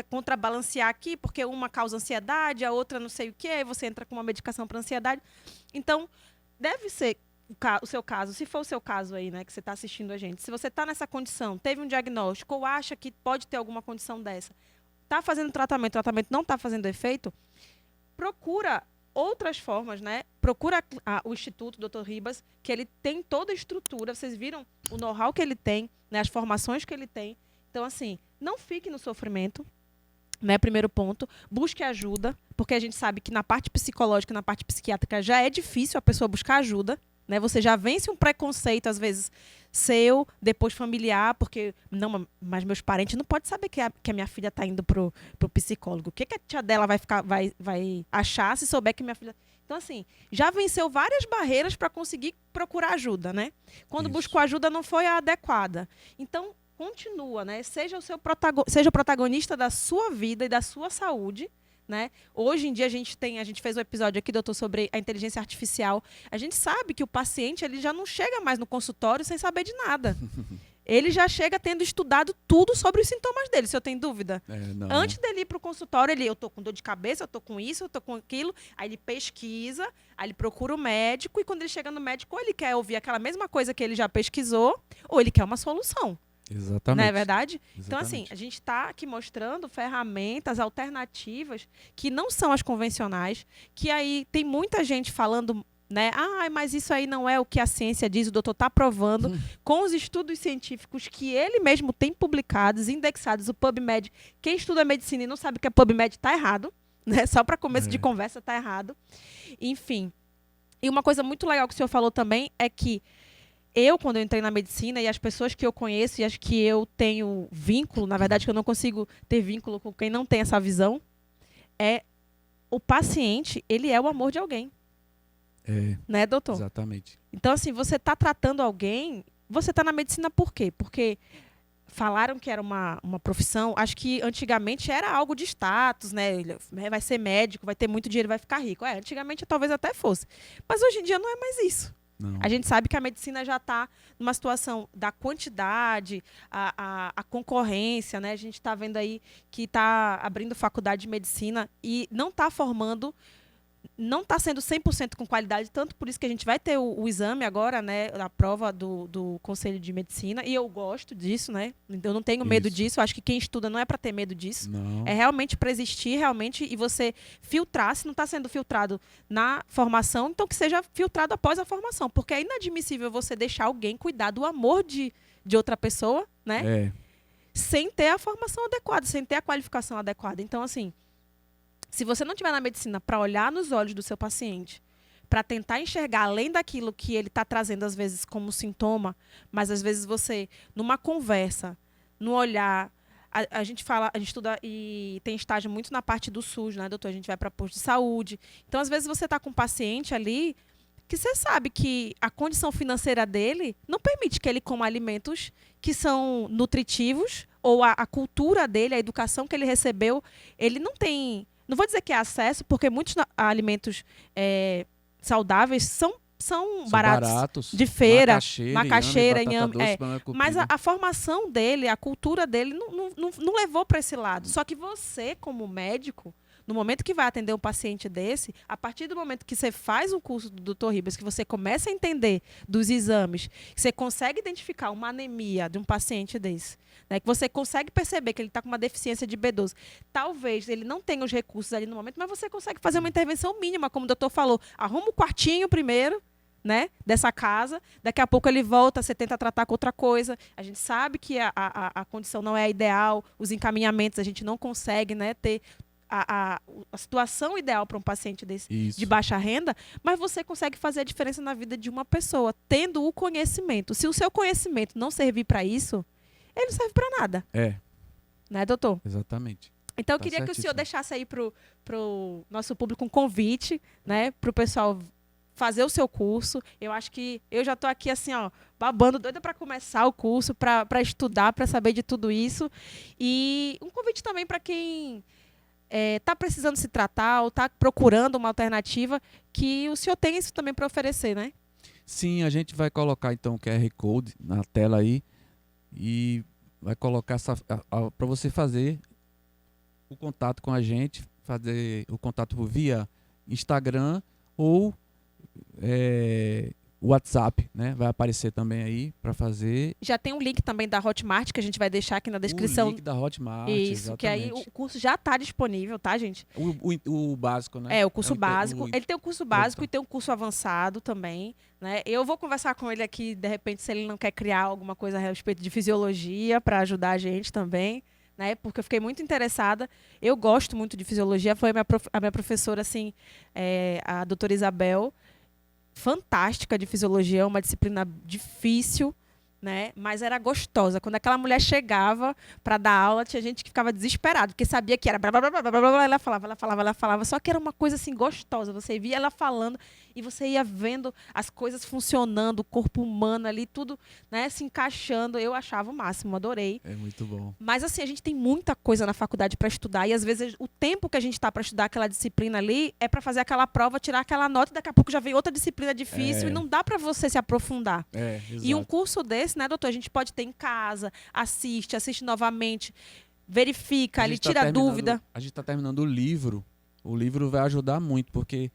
contrabalancear aqui, porque uma causa ansiedade, a outra não sei o que, aí você entra com uma medicação para ansiedade. Então, deve ser o seu caso, se for o seu caso aí, né, que você está assistindo a gente, se você está nessa condição, teve um diagnóstico ou acha que pode ter alguma condição dessa, está fazendo tratamento, o tratamento não está fazendo efeito, procura outras formas, né? Procura o Instituto Dr. Ribas, que ele tem toda a estrutura, vocês viram o know-how que ele tem, né, as formações que ele tem. Então, assim, não fique no sofrimento, né? Primeiro ponto, busque ajuda, porque a gente sabe que na parte psicológica, na parte psiquiátrica, já é difícil a pessoa buscar ajuda, né? Você já vence um preconceito, às vezes, seu, depois familiar, porque, não, mas meus parentes não podem saber que a minha filha está indo pro psicólogo. O que a tia dela vai achar se souber que minha filha... Então, assim, já venceu várias barreiras para conseguir procurar ajuda, né? Quando buscou ajuda, não foi a adequada. Então, continua, né? Seja o protagonista da sua vida e da sua saúde, né? Hoje em dia a gente fez um episódio aqui, doutor, sobre a inteligência artificial. A gente sabe que o paciente ele já não chega mais no consultório sem saber de nada. Ele já chega tendo estudado tudo sobre os sintomas dele, se eu tenho dúvida. Antes dele ir para o consultório, eu tô com dor de cabeça, eu tô com isso, eu tô com aquilo. Aí ele pesquisa, aí ele procura o médico, e quando ele chega no médico, ou ele quer ouvir aquela mesma coisa que ele já pesquisou, ou ele quer uma solução. Exatamente. Não é verdade? Exatamente. Então, assim, a gente está aqui mostrando ferramentas alternativas que não são as convencionais, que aí tem muita gente falando, né? Ah, mas isso aí não é o que a ciência diz, o doutor está provando, com os estudos científicos que ele mesmo tem publicados, indexados, o PubMed. Quem estuda medicina e não sabe que a PubMed está errado, né? Só para começo de conversa está errado. Enfim. E uma coisa muito legal que o senhor falou também é que quando eu entrei na medicina, e as pessoas que eu conheço e as que eu tenho vínculo, na verdade que eu não consigo ter vínculo com quem não tem essa visão, o paciente, ele é o amor de alguém. Né, doutor? Exatamente. Então, assim, você está tratando alguém, você está na medicina por quê? Porque falaram que era uma profissão, acho que antigamente era algo de status, né? Ele vai ser médico, vai ter muito dinheiro, vai ficar rico. Antigamente talvez até fosse. Mas hoje em dia não é mais isso. Não. A gente sabe que a medicina já está numa situação da quantidade, a concorrência, né? A gente está vendo aí que está abrindo faculdade de medicina e não está formando, não está sendo 100% com qualidade, tanto por isso que a gente vai ter o exame agora, né? A prova do Conselho de Medicina, e eu gosto disso, né? Eu não tenho medo disso, eu acho que quem estuda não é para ter medo disso. Não. É realmente para existir, realmente, e você filtrar, se não está sendo filtrado na formação, então que seja filtrado após a formação, porque é inadmissível você deixar alguém cuidar do amor de outra pessoa, né? Sem ter a formação adequada, sem ter a qualificação adequada. Então, assim, se você não estiver na medicina para olhar nos olhos do seu paciente, para tentar enxergar além daquilo que ele está trazendo, às vezes, como sintoma, mas às vezes você, numa conversa, no olhar, a gente fala, a gente estuda e tem estágio muito na parte do SUS, né, doutor? A gente vai para posto de saúde. Então, às vezes, você está com um paciente ali que você sabe que a condição financeira dele não permite que ele coma alimentos que são nutritivos, ou a cultura dele, a educação que ele recebeu, ele não tem, não vou dizer que é acesso, porque muitos alimentos saudáveis são baratos de feira, macaxeira, inhame, mas a formação dele, a cultura dele não levou para esse lado. Só que você, como médico, no momento que vai atender um paciente desse, a partir do momento que você faz o curso do Dr. Ribas, que você começa a entender dos exames, que você consegue identificar uma anemia de um paciente desse, né, que você consegue perceber que ele está com uma deficiência de B12, talvez ele não tenha os recursos ali no momento, mas você consegue fazer uma intervenção mínima, como o doutor falou, arruma o quartinho primeiro, né, dessa casa, daqui a pouco ele volta, você tenta tratar com outra coisa, a gente sabe que a condição não é a ideal, os encaminhamentos a gente não consegue, né, ter a situação ideal para um paciente desse, de baixa renda, mas você consegue fazer a diferença na vida de uma pessoa, tendo o conhecimento. Se o seu conhecimento não servir para isso, ele não serve para nada. Né, doutor? Exatamente. Então, eu queria que o senhor deixasse aí para o nosso público um convite, né, para o pessoal fazer o seu curso. Eu acho que eu já estou aqui assim, ó, babando, doida para começar o curso, para estudar, para saber de tudo isso. E um convite também para quem está precisando se tratar ou está procurando uma alternativa, que o senhor tem isso também para oferecer, né? Sim, a gente vai colocar então o QR Code na tela aí e vai colocar para você fazer o contato com a gente, fazer o contato via Instagram ou WhatsApp, né? Vai aparecer também aí para fazer. Já tem um link também da Hotmart que a gente vai deixar aqui na descrição. O link da Hotmart, isso, exatamente. Que aí o curso já está disponível, tá, gente? O básico, né? O curso básico. Ele tem o curso básico e tem o curso avançado também, né? Eu vou conversar com ele aqui, de repente, se ele não quer criar alguma coisa a respeito de fisiologia para ajudar a gente também, né? Porque eu fiquei muito interessada. Eu gosto muito de fisiologia. Foi a minha professora, assim, a doutora Isabel, fantástica de fisiologia, uma disciplina difícil, né? Mas era gostosa. Quando aquela mulher chegava para dar aula, tinha gente que ficava desesperado, porque sabia que era blá, blá, blá, blá, blá, blá, ela falava, só que era uma coisa assim gostosa. Você via ela falando e você ia vendo as coisas funcionando, o corpo humano ali, tudo, né, se encaixando. Eu achava o máximo, adorei. É muito bom. Mas assim, a gente tem muita coisa na faculdade para estudar e às vezes o tempo que a gente está para estudar aquela disciplina ali é para fazer aquela prova, tirar aquela nota e daqui a pouco já vem outra disciplina difícil e não dá para você se aprofundar. E um curso desse, né, doutor, a gente pode ter em casa, assiste novamente, verifica, ali tira dúvida. A gente está terminando o livro vai ajudar muito, porque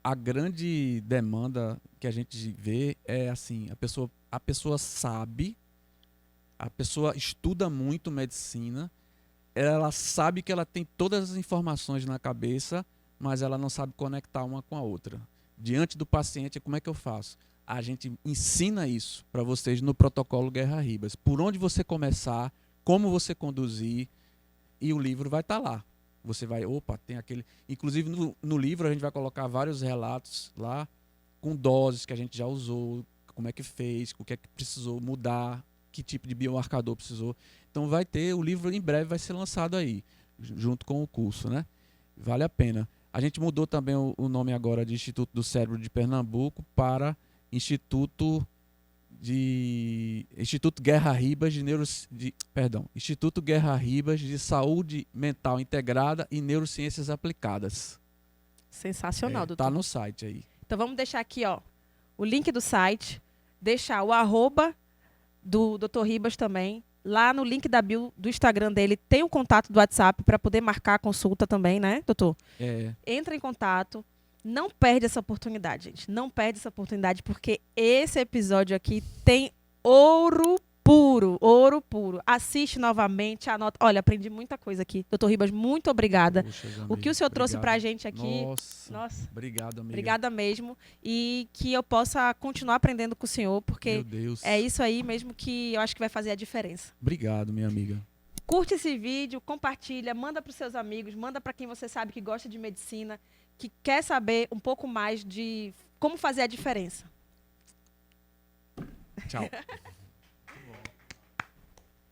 a grande demanda que a gente vê é assim, a pessoa sabe, a pessoa estuda muito medicina, ela sabe que ela tem todas as informações na cabeça, mas ela não sabe conectar uma com a outra. Diante do paciente, como é que eu faço? A gente ensina isso para vocês no protocolo Guerra Ribas. Por onde você começar, como você conduzir, e o livro vai estar lá. Você vai, tem aquele... Inclusive, no livro, a gente vai colocar vários relatos lá, com doses que a gente já usou, como é que fez, o que é que precisou mudar, que tipo de biomarcador precisou. Então, o livro em breve vai ser lançado aí, junto com o curso, né? Vale a pena. A gente mudou também o nome agora de Instituto do Cérebro de Pernambuco para Instituto Guerra Ribas Instituto Guerra Ribas de Saúde Mental Integrada e Neurociências Aplicadas. Sensacional, doutor. Tá no site aí. Então vamos deixar aqui, ó, o link do site, deixar o @ do Dr. Ribas também. Lá no link da bio do Instagram dele tem o contato do WhatsApp para poder marcar a consulta também, né, doutor? Entra em contato. Não perde essa oportunidade, gente. Não perde essa oportunidade, porque esse episódio aqui tem ouro puro, ouro puro. Assiste novamente, anota. Olha, aprendi muita coisa aqui. Doutor Ribas, muito obrigada. Poxa, o que o senhor trouxe pra gente aqui. Nossa. Obrigado, amiga. Obrigada mesmo. E que eu possa continuar aprendendo com o senhor, porque Meu Deus. é isso aí mesmo que eu acho que vai fazer a diferença. Obrigado, minha amiga. Curte esse vídeo, compartilha, manda para os seus amigos, manda para quem você sabe que gosta de medicina, que quer saber um pouco mais de como fazer a diferença. Tchau.